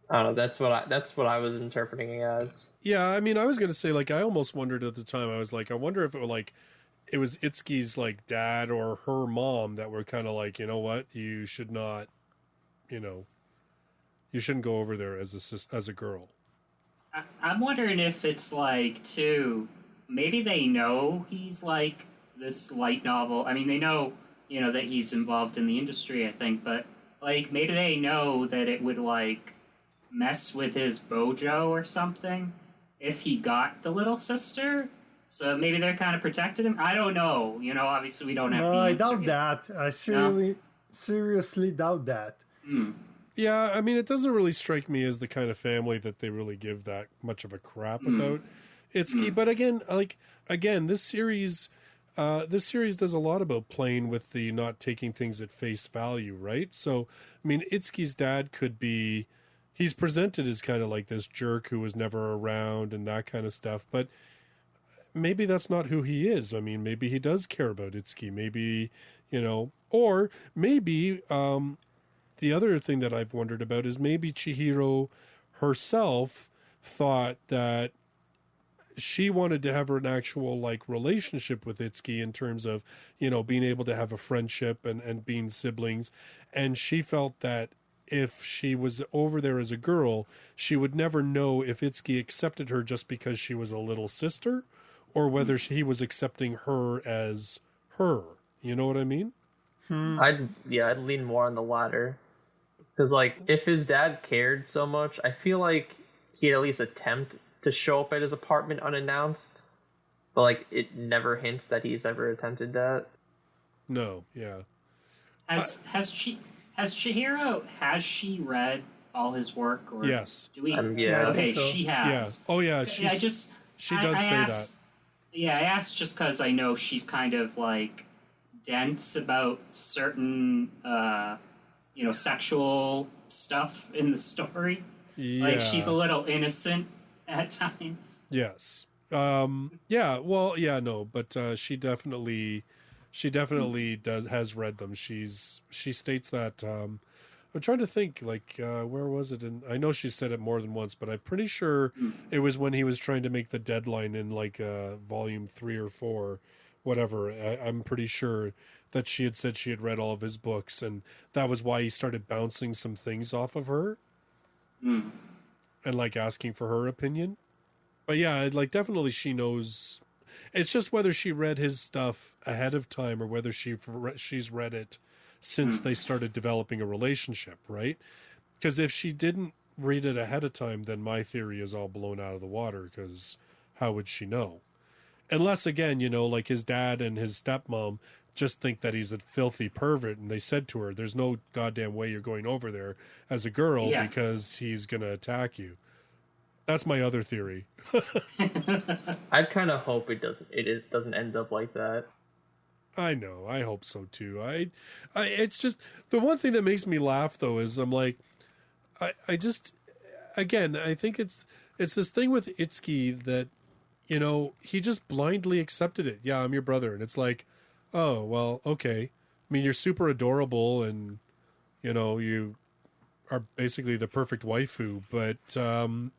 I don't know. That's what I was interpreting it as. Yeah, I mean, I was gonna say like I almost wondered at the time. I was like, I wonder if it was Itsuki's like dad or her mom that were kind of like, you know what, you should not, you shouldn't go over there as a girl. I'm wondering if it's like too. Maybe they know he's like this light novel. I mean, they know, that he's involved in the industry, I think, but, like, maybe they know that it would, like, mess with his bojo or something if he got the little sister. So maybe they're kind of protected him. I don't know. Obviously we don't have the answer. I doubt that. I seriously doubt that. Yeah, I mean, it doesn't really strike me as the kind of family that they really give that much of a crap about Itsuki. But again, this series does a lot about playing with the not taking things at face value, right? So, I mean, Itsuki's dad he's presented as kind of like this jerk who was never around and that kind of stuff, but maybe that's not who he is. I mean, maybe he does care about Itsuki. Maybe, or maybe the other thing that I've wondered about is maybe Chihiro herself thought that she wanted to have an actual like relationship with Itsuki in terms of, being able to have a friendship and being siblings. And she felt that if she was over there as a girl, she would never know if Itsuki accepted her just because she was a little sister or whether he was accepting her as her. You know what I mean? I'd lean more on the latter. Because, like, if his dad cared so much, I feel like he'd at least attempt to show up at his apartment unannounced, but like it never hints that he's ever attempted that. No, yeah. Has Chihiro read all his work? Or Yes. Do we? Yeah, I Okay, think so. she Yeah. has. Oh yeah. I just She does say asked, that. Yeah, I asked just because I know she's kind of like dense about certain, sexual stuff in the story. that. Yeah. Like she's a little innocent at times. Yes. Yeah. Well. Yeah. No. But she definitely has read them. She states that. I'm trying to think. Like, where was it? And I know she said it more than once, but I'm pretty sure it was when he was trying to make the deadline in like volume 3 or 4, whatever. I'm pretty sure that she had said she had read all of his books, and that was why he started bouncing some things off of her Mm. and like asking for her opinion. But yeah, like definitely she knows. It's just whether she read his stuff ahead of time or whether she's read it since they started developing a relationship, right? Because if she didn't read it ahead of time, then my theory is all blown out of the water, because how would she know? Unless, again, like his dad and his stepmom just think that he's a filthy pervert, and they said to her, there's no goddamn way you're going over there as a girl because he's going to attack you. That's my other theory. I kind of hope it doesn't end up like that. I know. I hope so too. It's just the one thing that makes me laugh though is I'm like, I just, again, I think it's this thing with Itsuki that, he just blindly accepted it. Yeah, I'm your brother, and it's like, oh well, okay. I mean, you're super adorable, and you are basically the perfect waifu, but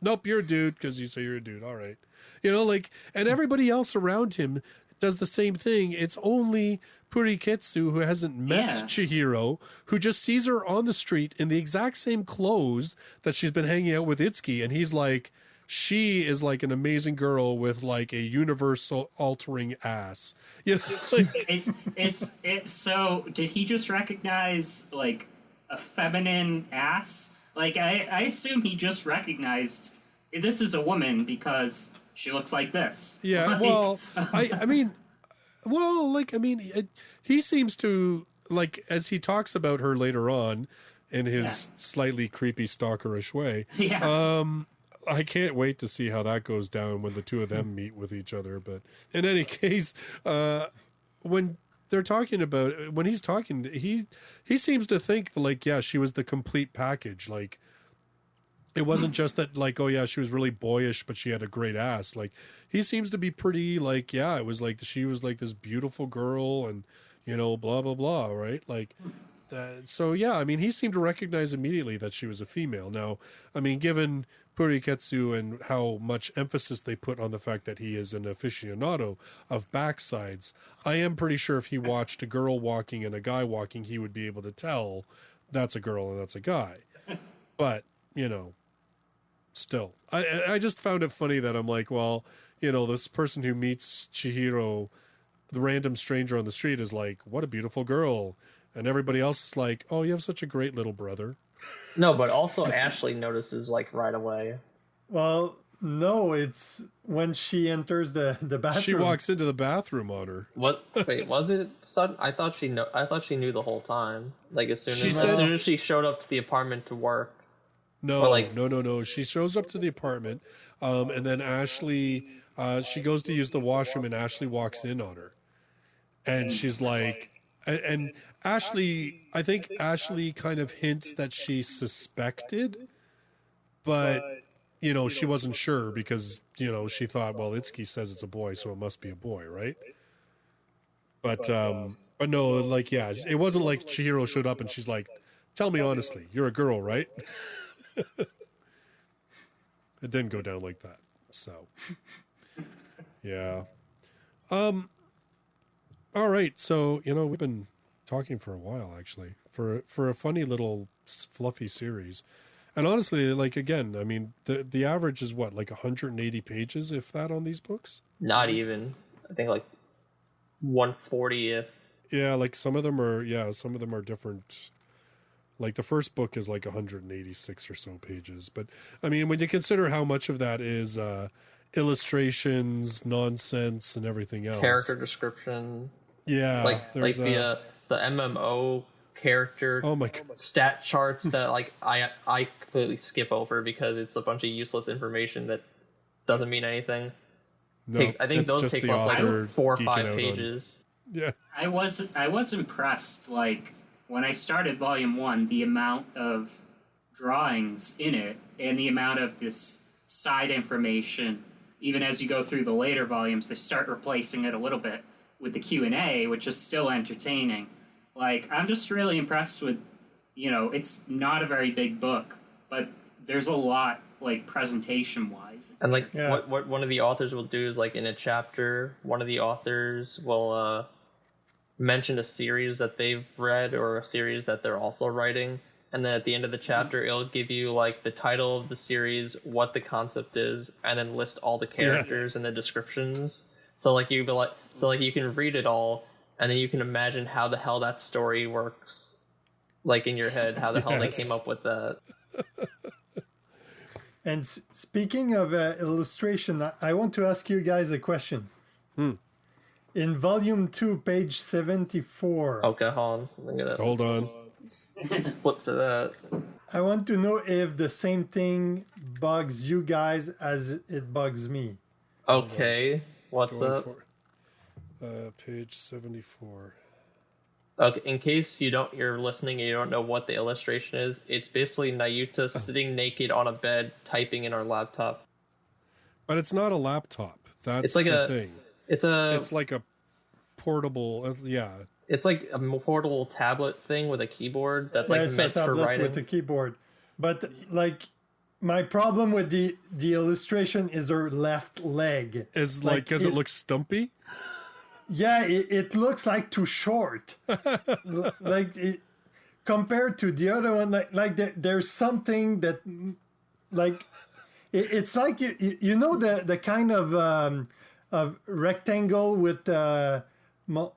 nope, you're a dude because you say you're a dude. All right, and everybody else around him does the same thing. It's only Puriketsu, who hasn't met Chihiro, who just sees her on the street in the exact same clothes that she's been hanging out with Itsuki, and he's like, she is like an amazing girl with like a universal altering ass. Is it so? Did he just recognize like a feminine ass? Like I assume he just recognized this is a woman because she looks like this. Yeah, well, he seems to, like, as he talks about her later on in his slightly creepy stalkerish way. Yeah. I can't wait to see how that goes down when the two of them meet with each other. But in any case, when they're talking about, when he's talking, he seems to think like, yeah, she was the complete package. Like, it wasn't just that, like, oh yeah, she was really boyish, but she had a great ass. Like, he seems to be pretty, like, yeah, it was like she was like this beautiful girl, and blah blah blah, right? Like, so yeah, I mean, he seemed to recognize immediately that she was a female. Now, I mean, given Puriketsu and how much emphasis they put on the fact that he is an aficionado of backsides, I am pretty sure if he watched a girl walking and a guy walking, he would be able to tell that's a girl and that's a guy. But still, I just found it funny that I'm like, well, this person who meets Chihiro, the random stranger on the street, is like, what a beautiful girl, and everybody else is like, oh, you have such a great little brother. No, but also Ashley notices like right away. Well, no, it's when she enters the bathroom. She walks into the bathroom on her. What? Wait, was it sudden? I thought she knew the whole time. Like as soon as she showed up to the apartment to work. No, no. She shows up to the apartment, and then Ashley, she goes to use the washroom, and Ashley walks in on her, and she's like, and Ashley, I think Ashley kind of hints that she suspected, but she wasn't sure because she thought, well, Itsuki says it's a boy, so it must be a boy, right? But no, like, yeah, it wasn't like Chihiro showed up and she's like, tell me honestly, you're a girl, right? It didn't go down like that. So, yeah. All right. So, we've been talking for a while, actually, for a funny little fluffy series. And honestly, like, again, I mean, the average is what, like 180 pages, if that, on these books? Not even. I think like 140 if. Yeah, like some of them are different. Like the first book is like 186 or so pages. But I mean, when you consider how much of that is illustrations, nonsense, and everything else. Character description. Yeah. Like the MMO character oh my God. stat charts that like I completely skip over because it's a bunch of useless information that doesn't mean anything. No, I think it's those just take the up like author 4 or geeking 5 out on- pages. Yeah. I was impressed. Like when I started Volume 1, the amount of drawings in it and the amount of this side information. Even as you go through the later volumes, they start replacing it a little bit with the Q&A, which is still entertaining. Like I'm just really impressed with, it's not a very big book, but there's a lot like presentation wise. And like Yeah. what one of the authors will do is like in a chapter, one of the authors will mention a series that they've read or a series that they're also writing, and then at the end of the chapter it'll give you like the title of the series, what the concept is, and then list all the characters and the descriptions. So like you can read it all, and then you can imagine how the hell that story works, like in your head, how the hell they came up with that. And speaking of illustration, I want to ask you guys a question. In Volume 2, page 74, Okay, hold on. I'm gonna Hold on. flip to that. I want to know if the same thing bugs you guys as it bugs me. Okay, what's Going up? for page 74. Okay, in case you're listening and you don't know what the illustration is, it's basically Nayuta sitting naked on a bed typing in our laptop. But it's not a laptop. That's It's like the a- thing. It's like a portable, yeah. It's like a portable tablet thing with a keyboard that's Yeah, like it's meant a for tablet writing. with a keyboard. But like, my problem with the illustration is her left leg. Is like, because it looks stumpy? Yeah, it looks like too short. Like compared to the other one, there's something that like it's like you know the kind of rectangle with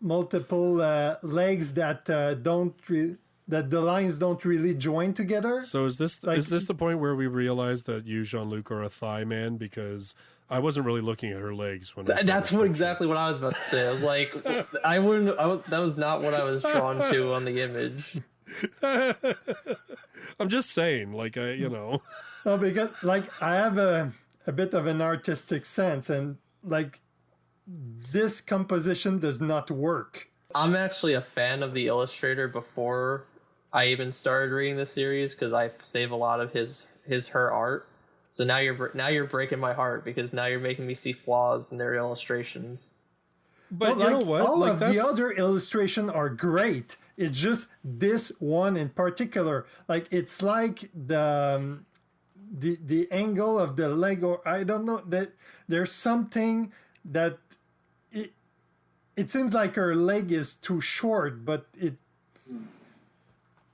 multiple legs that that the lines don't really join together. So is this the point where we realize that you, Jean-Luc, are a thigh man? Because I wasn't really looking at her legs when I saw That's this picture. exactly what I was about to say. I was like, that was not what I was drawn to on the image. I'm just saying, like, No, because like I have a bit of an artistic sense, and like this composition does not work. I'm actually a fan of the illustrator before I even started reading the series because I save a lot of her art. So now you're breaking my heart because now you're making me see flaws in their illustrations. but No, you know like, what? all Like, of the other illustrations are great. It's just this one in particular. Like it's like the angle of the leg, or I don't know, that there's something that it seems like her leg is too short, but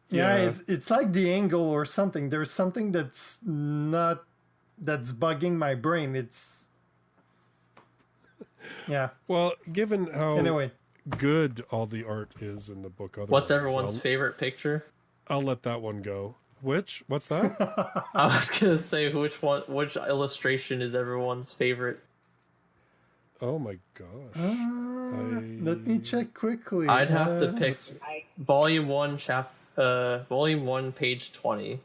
it's like the angle or something. There's something that's bugging my brain. Well, given how Anyway, good all the art is in the book, otherwise, What's everyone's favorite picture? I'll let that one go. What's that? I was gonna say which illustration is everyone's favorite. Oh my gosh. let me check quickly. I'd have to pick Volume 1, page 20.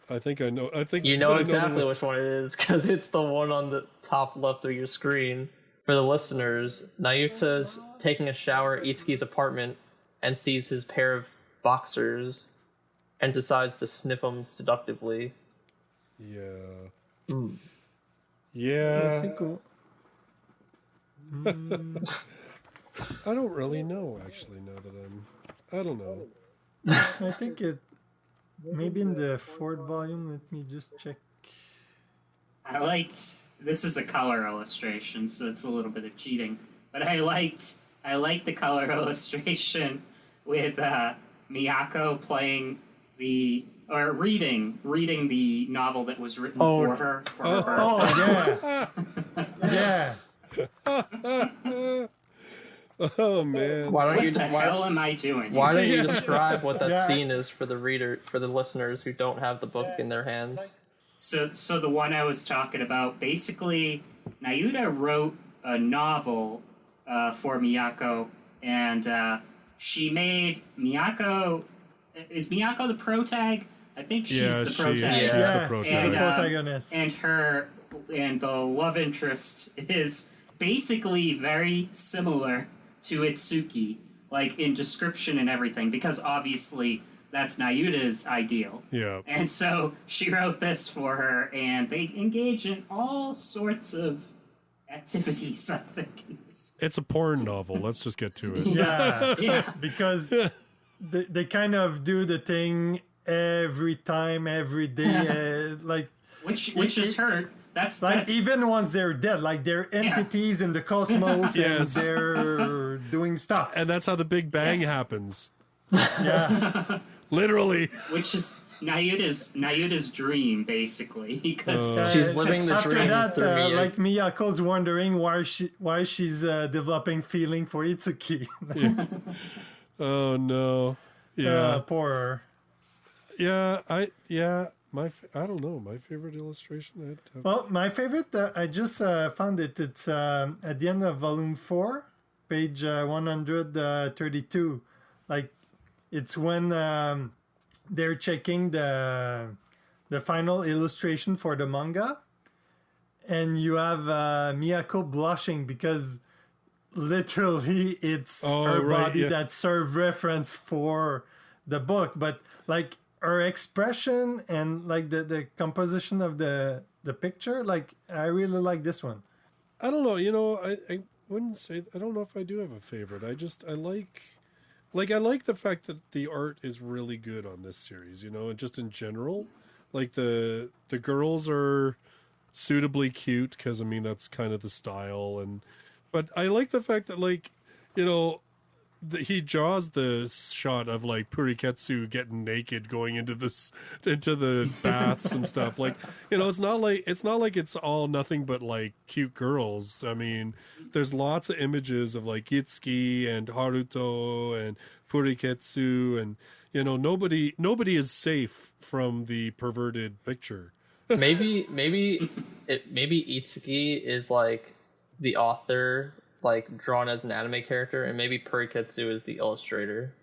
I think I know. I think You know I the exactly one. which one it is because it's the one on the top left of your screen. For the listeners, Nayuta's taking a shower at Itsuki's apartment and sees his pair of boxers and decides to sniff them seductively. Yeah. I Yeah. think I don't really know, actually, now that I don't know. I think it maybe in the fourth volume. Let me just check. This is a color illustration, so it's a little bit of cheating. But I liked the color illustration with Miyako playing reading the novel that was written for her birthday. Yeah. Oh man. Why don't What you? the hell am I doing? Why don't you Yeah. describe what that Yeah. scene is for the listeners who don't have the book in their hands? So the one I was talking about, basically, Nayuta wrote a novel for Miyako, and she made Miyako. Is Miyako the protag? I think she's Yeah, the she's protagonist. the Yeah, protagonist. she's the And, protagonist. And the love interest is basically very similar to Itsuki, like in description and everything, because obviously that's Nayuta's ideal. Yeah. And so she wrote this for her, and they engage in all sorts of activities, I think. It's a porn novel. Let's just get to it. Yeah, Yeah. because they kind of do the thing every time, every day, like Which is her. That's even once they're dead, like they're entities in the cosmos Yes. and they're doing stuff. And that's how the Big Bang happens. Yeah, Literally. which is Nayuta's dream, basically, because She's living the after dream that, through Miyagi. like Miyako's wondering why she's developing feeling for Itsuki. Oh no. Yeah. Poor her. Yeah. I don't know. My favorite illustration. I'd have... Well, my favorite, I just found it. It's at the end of volume 4, page 132. Like, it's when they're checking the final illustration for the manga, and you have Miyako blushing because literally it's her body that serve reference for the book, but like her expression and like the composition of the picture, like I really like this one. I don't know. I wouldn't say. I don't know if I do have a favorite. I like the fact that the art is really good on this series. And just in general, like the girls are suitably cute because that's kind of the style, but I like the fact that he draws the shot of like Puriketsu getting naked going into the baths and stuff. Like, it's not like it's all nothing but like cute girls. There's lots of images of like Itsuki and Haruto and Puriketsu, and nobody is safe from the perverted picture. maybe Itsuki is like the author, like drawn as an anime character, and maybe Puriketsu is the illustrator.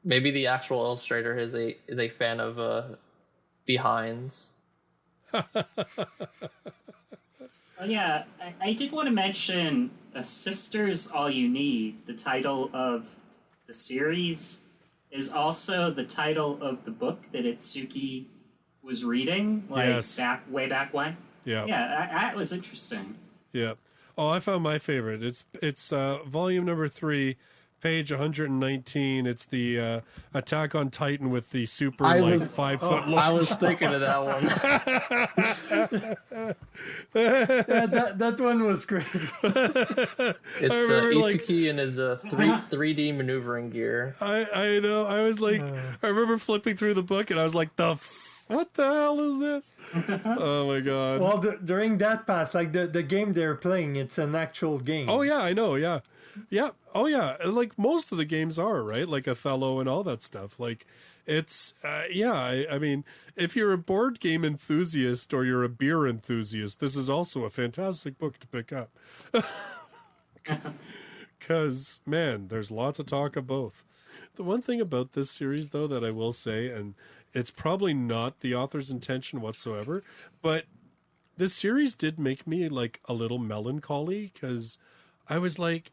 Maybe the actual illustrator is a fan of behinds. Yeah, I did want to mention Sisters All You Need. The title of the series is also the title of the book that Itsuki was reading, Yes. way back when. Yeah. Yeah, that was interesting. Yeah. Oh, I found my favorite. It's volume number 3, page 119. It's the Attack on Titan with the super 5 foot long. I was thinking of that one. That one was crazy. It's Itsuki in his 3D maneuvering gear. I know. I was like, I remember flipping through the book and I was like, what the hell is this? Oh my god. Well, during that pass, like the game they're playing, it's an actual game. Oh yeah, I know. Yeah. Oh yeah. Like most of the games are, right? Like Othello and all that stuff. Like it's I mean, if you're a board game enthusiast or you're a beer enthusiast, this is also a fantastic book to pick up. Because man, there's lots of talk of both. The one thing about this series, though, that I will say, and it's probably not the author's intention whatsoever, but this series did make me like a little melancholy, because I was like,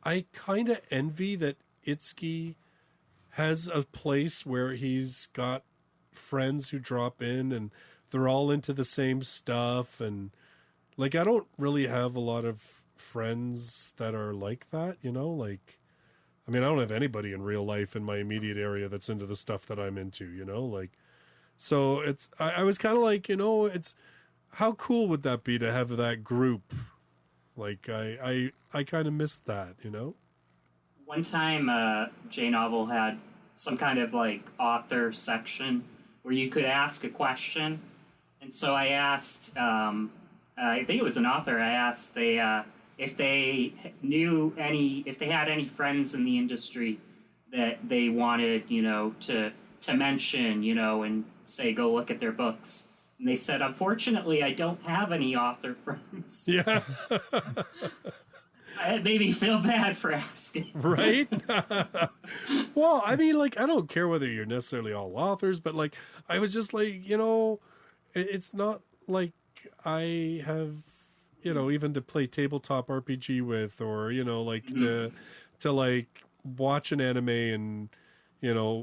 I kind of envy that Itsuki has a place where he's got friends who drop in and they're all into the same stuff. And like, I don't really have a lot of friends that are like that, like, I don't have anybody in real life in my immediate area that's into the stuff that I'm into, like, so it's, I was kind of like, it's, how cool would that be to have that group? Like, I kind of missed that, One time, J-Novel had some kind of like author section where you could ask a question, and so I asked, I think it was an author. I asked if they had any friends in the industry that they wanted, to mention, and say go look at their books. And they said, unfortunately, I don't have any author friends. Yeah. It made me feel bad for asking. Right? Well, I mean, like, I don't care whether you're necessarily all authors, but like, I was just like, it's not like I have, even to play tabletop RPG with, or, like to like watch an anime and,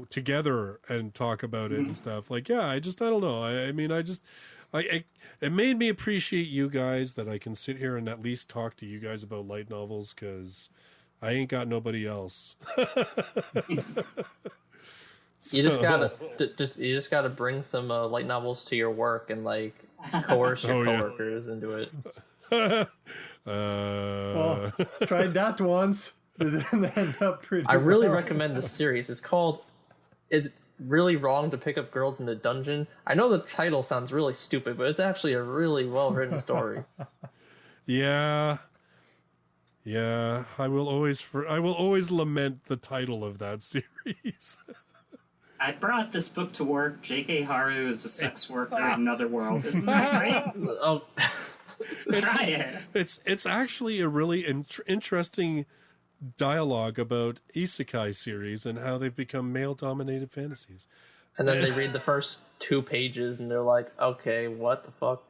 together and talk about it and stuff. Like, yeah, I don't know. I mean, it made me appreciate you guys that I can sit here and at least talk to you guys about light novels, because I ain't got nobody else. You just gotta bring some light novels to your work and like coerce your coworkers into it. Well, tried that once. It didn't end up pretty I really well. recommend this series. It's called "Is It Really Wrong to Pick Up Girls in the Dungeon?" I know the title sounds really stupid, but it's actually a really well written story. Yeah. I will always lament the title of that series. I brought this book to work. J.K. Haru is a sex worker in another world. Isn't that great? Oh, Try it. It's actually a really interesting dialogue about isekai series and how they've become male-dominated fantasies. and then they read the first 2 pages and they're like, "Okay, what the fuck?"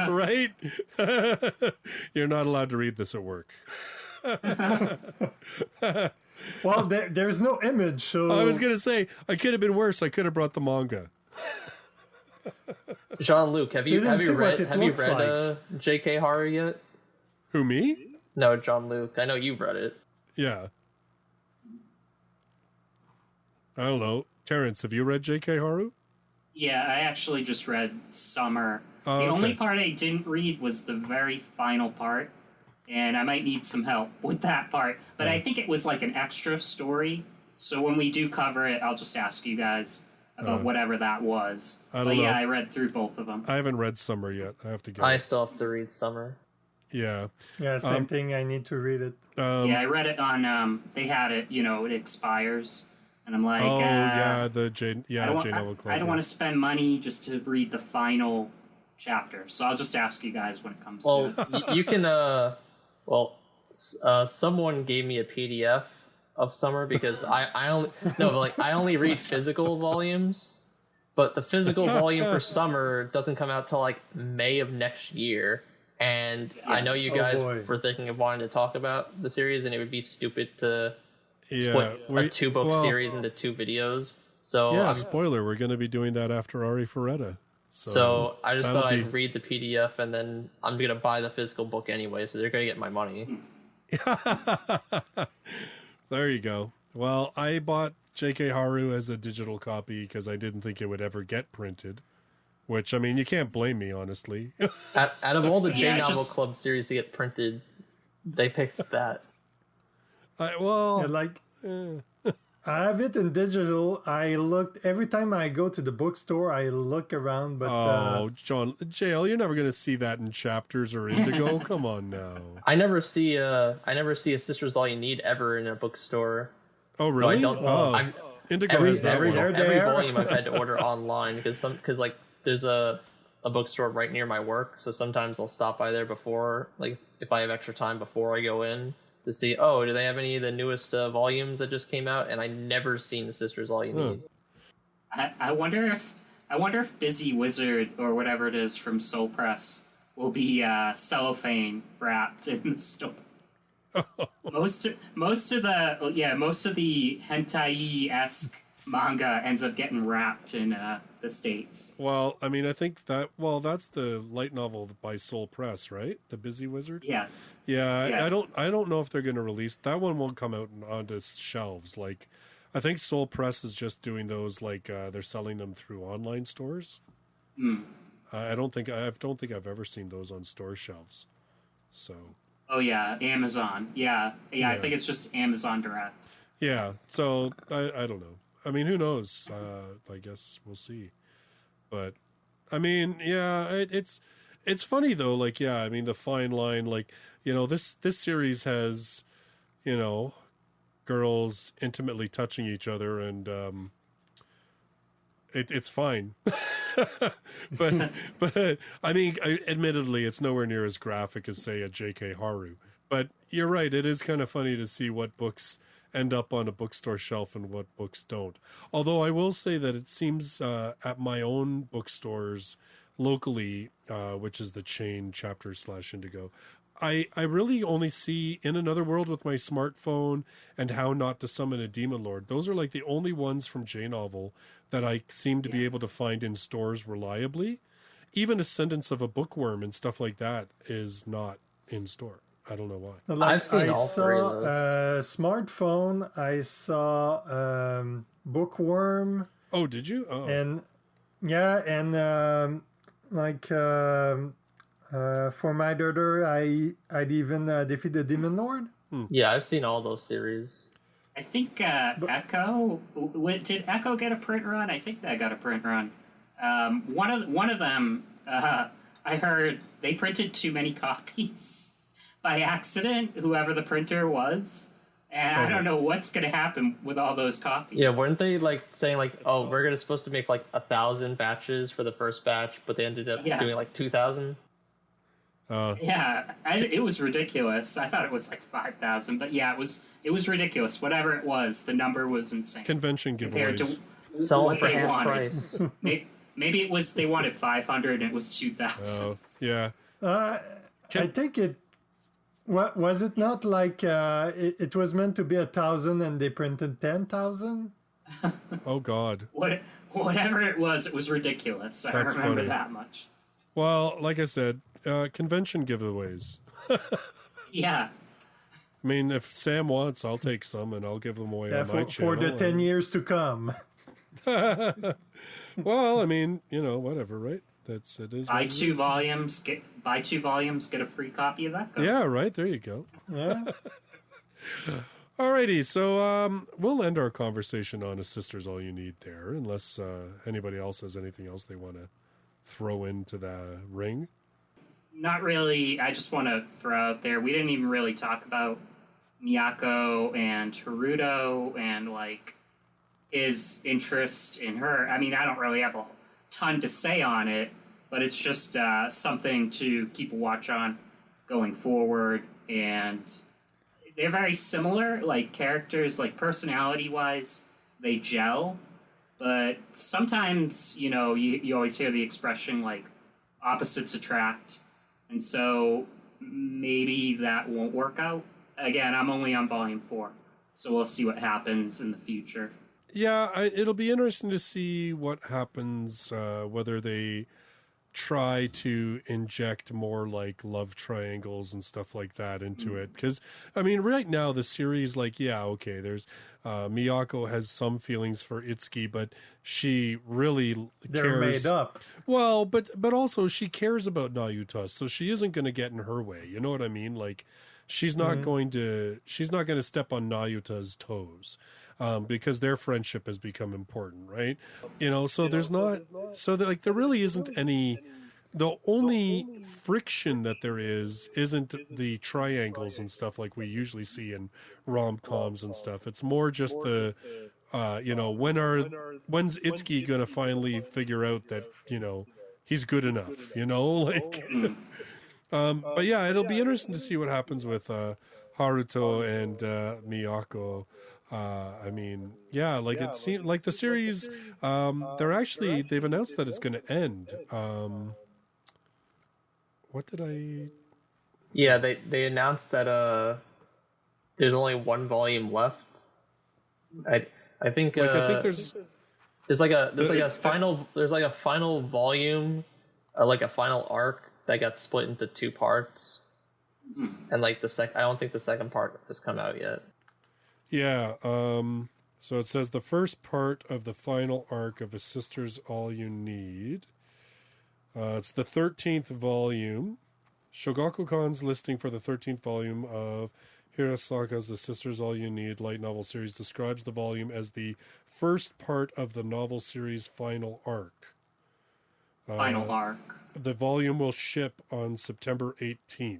Right? You're not allowed to read this at work. Well, there's no image, so I was going to say, I could have been worse. I could have brought the manga. Jean-Luc, have you didn't see what read it looks J.K. Haru yet? Who, me? No, Jean-Luc. I know you've read it. Yeah. I don't know. Terrence, have you read J.K. Haru? Yeah, I actually just read Summer. Oh, The okay. only part I didn't read was the very final part, and I might need some help with that part. But I think it was like an extra story, so when we do cover it, I'll just ask you guys about whatever that was. I don't But yeah, know. I read through both of them. I haven't read Summer yet. I have to go. I still have to read Summer. Yeah. yeah, same thing. I need to read it. Yeah, I read it on, they had it, it expires. And I'm like, the J Novel Club. I don't want to spend money just to read the final chapter. So I'll just ask you guys when it comes Well, to it. you can. Someone gave me a PDF of Summer because I only read physical volumes, but the physical volume for Summer doesn't come out till like May of next year. And I know you guys boy. were thinking of wanting to talk about the series, and it would be stupid to split a 2-book series into 2 videos. So Yeah, spoiler, we're going to be doing that after Ari Ferretta. So I just that'll thought be- I'd read the PDF, and then I'm going to buy the physical book anyway, so they're going to get my money. There you go. Well, I bought J.K. Haru as a digital copy because I didn't think it would ever get printed. Which, I mean, you can't blame me, honestly. Out of all the Yeah, J-Novel just- Club series to get printed, they picked that. Well, Yeah, like I have it in digital. I looked every time I go to the bookstore. I look around, but John, JL, you're never going to see that in Chapters or Indigo. Come on now. I never see a Sister's All You Need ever in a bookstore. Oh, So I really? don't. Oh, Indigo Every has that one. every volume I've had to order online because like there's a bookstore right near my work, so sometimes I'll stop by there before, like if I have extra time before I go in to see, do they have any of the newest volumes that just came out? And I never seen the Sisters All You Need. I wonder if Busy Wizard or whatever it is from Soul Press will be cellophane wrapped in the store. most of the hentai-esque manga ends up getting wrapped in the States. Well, I mean, I think that's the light novel by Soul Press, right? The Busy Wizard. Yeah. Yeah. I don't know if they're going to release that one. Won't come out onto shelves. Like, I think Soul Press is just doing those. Like, they're selling them through online stores. I don't think I've ever seen those on store shelves. So. Oh yeah, Amazon. Yeah. I think it's just Amazon Direct. Yeah. So I don't know. I mean, who knows? I guess we'll see. But I mean, yeah, it's funny though. Like, yeah, I mean, the fine line. Like, this series has, girls intimately touching each other, and it's fine. but I mean, admittedly, it's nowhere near as graphic as, say, a J.K. Haru. But you're right. It is kind of funny to see what books end up on a bookstore shelf and what books don't. Although I will say that it seems at my own bookstores locally, which is the chain Chapter / Indigo, I really only see In Another World with My Smartphone and How Not to Summon a Demon Lord. Those are like the only ones from J-Novel that I seem to be able to find in stores reliably. Even Ascendance of a Bookworm and stuff like that is not in store. I don't know why. Like, I've seen I all saw, three of those. Smartphone. I saw Bookworm, Oh, did you? Oh. and yeah, and for my daughter, I'd even defeat the Demon Lord. Yeah, I've seen all those series. I think Echo. Did Echo get a print run? I think that got a print run. One of them. I heard they printed too many copies by accident. Whoever the printer was, and I don't know what's going to happen with all those copies. Yeah, weren't they like saying like, oh, we're gonna supposed to make like 1,000 batches for the first batch, but they ended up doing like 2,000. Yeah, it was ridiculous. I thought it was like 5,000, but yeah, it was ridiculous. Whatever it was, the number was insane. Convention Compared giveaways. to Sell what for they half wanted. price. Maybe it was they wanted 500 and it was 2,000. Oh, yeah. I think it. What was it not like? It was meant to be 1,000, and they printed 10,000. Oh, God. Whatever it was ridiculous. I That's remember funny. that much. Well, like I said, convention giveaways. Yeah. I mean, if Sam wants, I'll take some and I'll give them away Yeah, on my for channel. the 10 years to come. Well, I mean, whatever, right? It is. Buy two volumes, get a free copy of that. Yeah, right. There you go. Yeah. Alrighty, so we'll end our conversation on A Sister's All You Need there, unless anybody else has anything else they want to throw into the ring. Not really. I just want to throw out there, we didn't even really talk about Miyako and Naruto and like his interest in her. I mean, I don't really have a ton to say on it, but it's just something to keep a watch on going forward. And they're very similar, like characters, like personality-wise, they gel. But sometimes, you always hear the expression like opposites attract. And so maybe that won't work out. Again, I'm only on volume 4, so we'll see what happens in the future. Yeah, it'll be interesting to see what happens, whether they try to inject more like love triangles and stuff like that into it. Because, I mean, right now the series, like, yeah, okay, there's Miyako has some feelings for Itsuki, but she really They're cares. made up. Well, but also she cares about Nayuta, so she isn't going to get in her way. You know what I mean? Like, she's not going to step on Nayuta's toes. Because their friendship has become important, right? So there's not, so like there really isn't any. The only friction that there isn't the triangles and stuff like we usually see in rom-coms and stuff. It's more just the, when's Itsuki gonna finally figure out that he's good enough, like. But yeah, it'll be interesting to see what happens with Haruto and Miyako. I mean, yeah, like it seems like the series, they've announced that it's going to end. What did I? Yeah, they announced that there's only one volume left. I think I think there's a final volume, like a final arc that got split into 2 parts, and like I don't think the second part has come out yet. Yeah, so it says the first part of the final arc of A Sister's All You Need. It's the 13th volume. Shogakukan's listing for the 13th volume of Hirasaka's A Sister's All You Need light novel series describes the volume as the first part of the novel series' final arc. Final arc. The volume will ship on September 18th.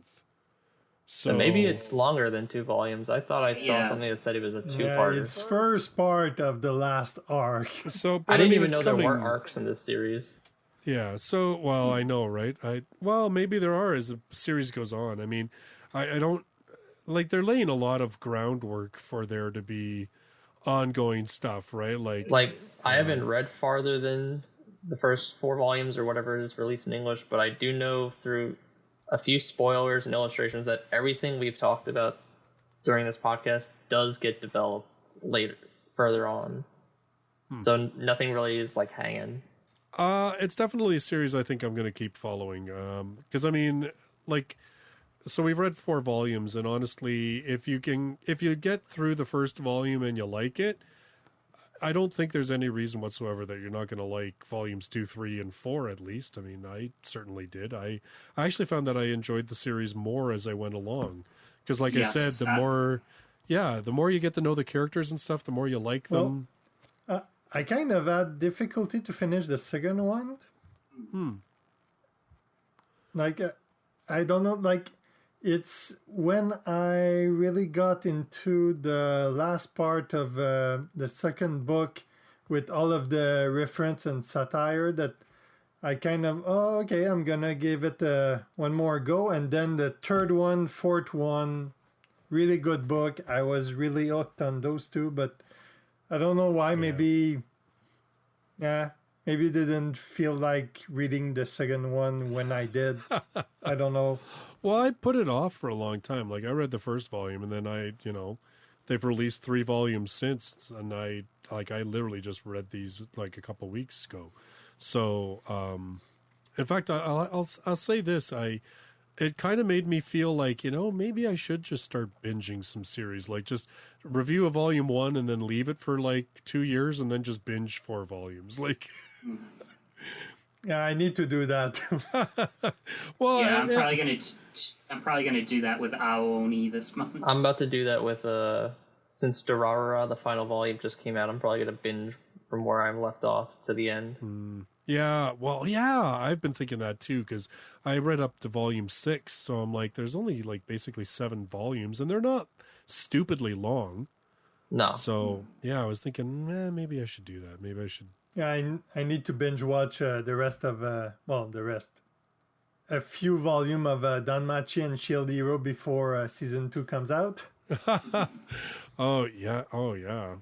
So maybe it's longer than 2 volumes. I thought I saw something that said it was a 2-parter. Yeah, it's first part of the last arc. So I didn't even know there were arcs in this series. Yeah, so, well, I know, right? Maybe there are as the series goes on. I mean, I don't, like they're laying a lot of groundwork for there to be ongoing stuff, right? Like, I haven't read farther than the first 4 volumes or whatever is released in English, but I do know through a few spoilers and illustrations that everything we've talked about during this podcast does get developed later, further on. So nothing really is like hanging. It's definitely a series I think I'm going to keep following. Because I mean, like, so we've read 4 volumes, and honestly, if you get through the first volume and you like it, I don't think there's any reason whatsoever that you're not going to like volumes 2, 3, and 4 at least. I mean, I certainly did. I actually found that I enjoyed the series more as I went along. Because like I said, the more you get to know the characters and stuff, the more you like them. I kind of had difficulty to finish the second one. Like, I don't know, like, it's when I really got into the last part of the second book with all of the reference and satire that I kind of, okay, I'm gonna give it one more go. And then the third one, fourth one, really good book. I was really hooked on those two, but I don't know why. Maybe didn't feel like reading the second one when I did. I don't know. Well, I put it off for a long time. Like, I read the first volume, and then they've released 3 volumes since, and I literally just read these like a couple weeks ago. So, in fact, I'll say this: it kind of made me feel like, maybe I should just start binging some series, like just review a volume 1 and then leave it for like 2 years and then just binge 4 volumes. Like, yeah, I need to do that. Well, yeah, I'm probably gonna do that with Aoni this month. I'm about to do that with since Durarara, the final volume, just came out. I'm probably gonna binge from where I'm left off to the end. Yeah, well, yeah, I've been thinking that too, because I read up to volume 6, so I'm like, there's only like basically 7 volumes, and they're not stupidly long. No. So, yeah, I was thinking, maybe I should do that. Maybe I should. Yeah, I need to binge watch the rest of, a few volume of Danmachi and Shield Hero before season 2 comes out. Oh, yeah.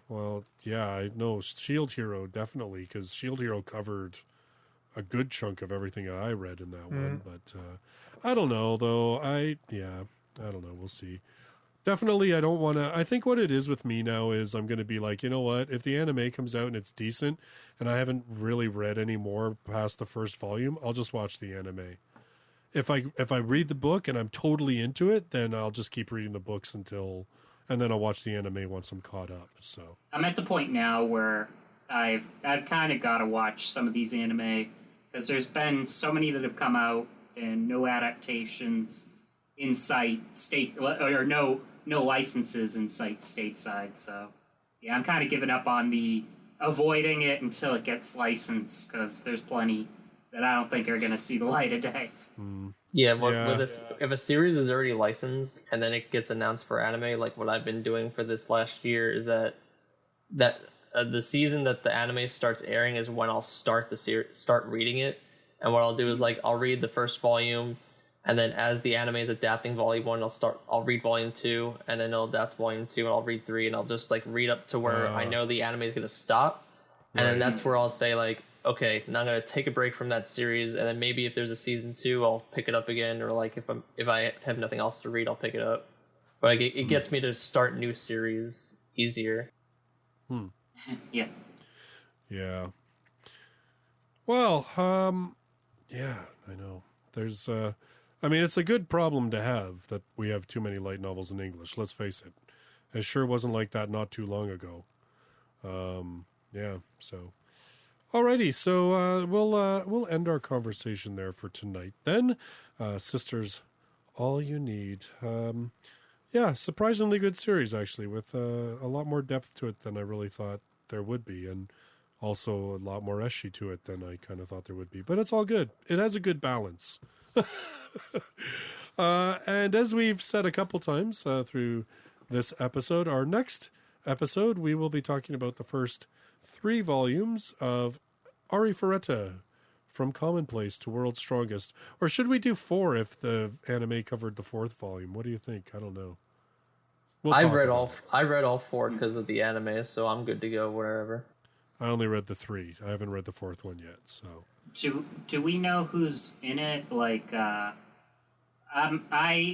Well, yeah, I know Shield Hero, definitely, because Shield Hero covered a good chunk of everything I read in that one, but I don't know, though. I don't know. We'll see. Definitely, I don't want to. I think what it is with me now is I'm going to be like, you know what? If the anime comes out and it's decent, and I haven't really read any more past the first volume, I'll just watch the anime. If I read the book and I'm totally into it, then I'll just keep reading the books and then I'll watch the anime once I'm caught up. So I'm at the point now where I've kind of got to watch some of these anime because there's been so many that have come out and no adaptations in sight or no licenses in sight stateside. So yeah, I'm kind of giving up on the avoiding it until it gets licensed because there's plenty that I don't think are going to see the light of day. Yeah, with this, if a series is already licensed and then it gets announced for anime, like what I've been doing for this last year is that the season that the anime starts airing is when I'll start start reading it, and what I'll do is like I'll read the first volume, and then as the anime is adapting volume 1, I'll read volume 2, and then it'll adapt volume 2, and I'll read 3, and I'll just like read up to where I know the anime is going to stop, and then that's where I'll say like, okay, now I'm going to take a break from that series, and then maybe if there's a season 2, I'll pick it up again, or like if I have nothing else to read, I'll pick it up. But like, it gets me to start new series easier. Yeah. Yeah. Well, yeah, I know. There's, I mean, it's a good problem to have that we have too many light novels in English. Let's face it. It sure wasn't like that not too long ago. Yeah, so. Alrighty, so we'll end our conversation there for tonight. Then, Sisters, All You Need. Yeah, surprisingly good series, actually, with a lot more depth to it than I really thought there would be, and also a lot more ecchi to it than I kind of thought there would be. But it's all good. It has a good balance. And as we've said a couple times through this episode, our next episode, we will be talking about the first 3 volumes of Ari Ferretta, From Commonplace to World's Strongest. Or should we do 4 if the anime covered the 4th volume? What do you think? I don't know. We'll I talk read about all. it. I read all 4 because of the anime, so I'm good to go wherever. I only read the 3. I haven't read the 4th one yet. So Do we know who's in it? Like, I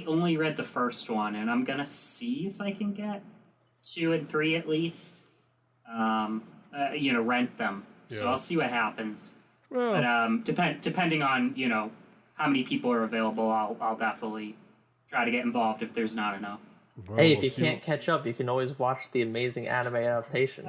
only read the first one, and I'm gonna see if I can get 2 and 3 at least. Rent them. So Yeah. I'll see what happens. well, But depending on how many people are available, I'll definitely try to get involved if there's not enough. well, Hey, we'll if you see can't catch up, you can always watch the amazing anime adaptation.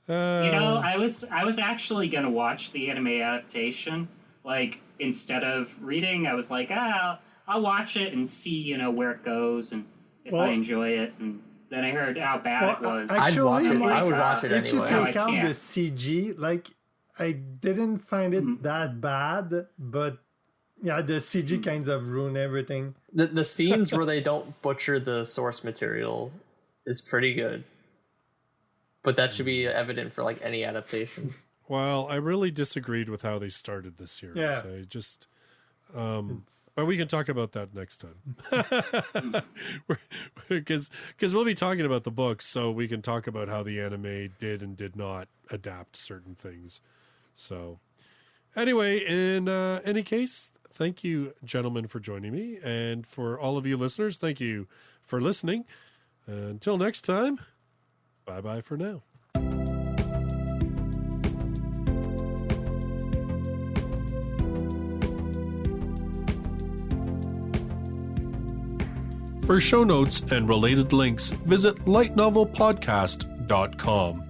I was actually gonna watch the anime adaptation. Like, instead of reading, I was like, I'll watch it and see where it goes and if Well- I enjoy it. And then I heard how bad it was. I'd watch it. Actually, I would watch it if you anyway. No, I take out the can't. CG, like I didn't find it that bad, but yeah, the CG kinds of ruin everything. The scenes where they don't butcher the source material is pretty good. But that should be evident for like any adaptation. well, I really disagreed with how they started this series. Yeah. I just, but we can talk about that next time. Because we'll be talking about the books, so we can talk about how the anime did and did not adapt certain things. So, anyway, in any case, thank you, gentlemen, for joining me, and for all of you listeners, thank you for listening. Until next time, bye bye for now. For show notes and related links, visit lightnovelpodcast.com.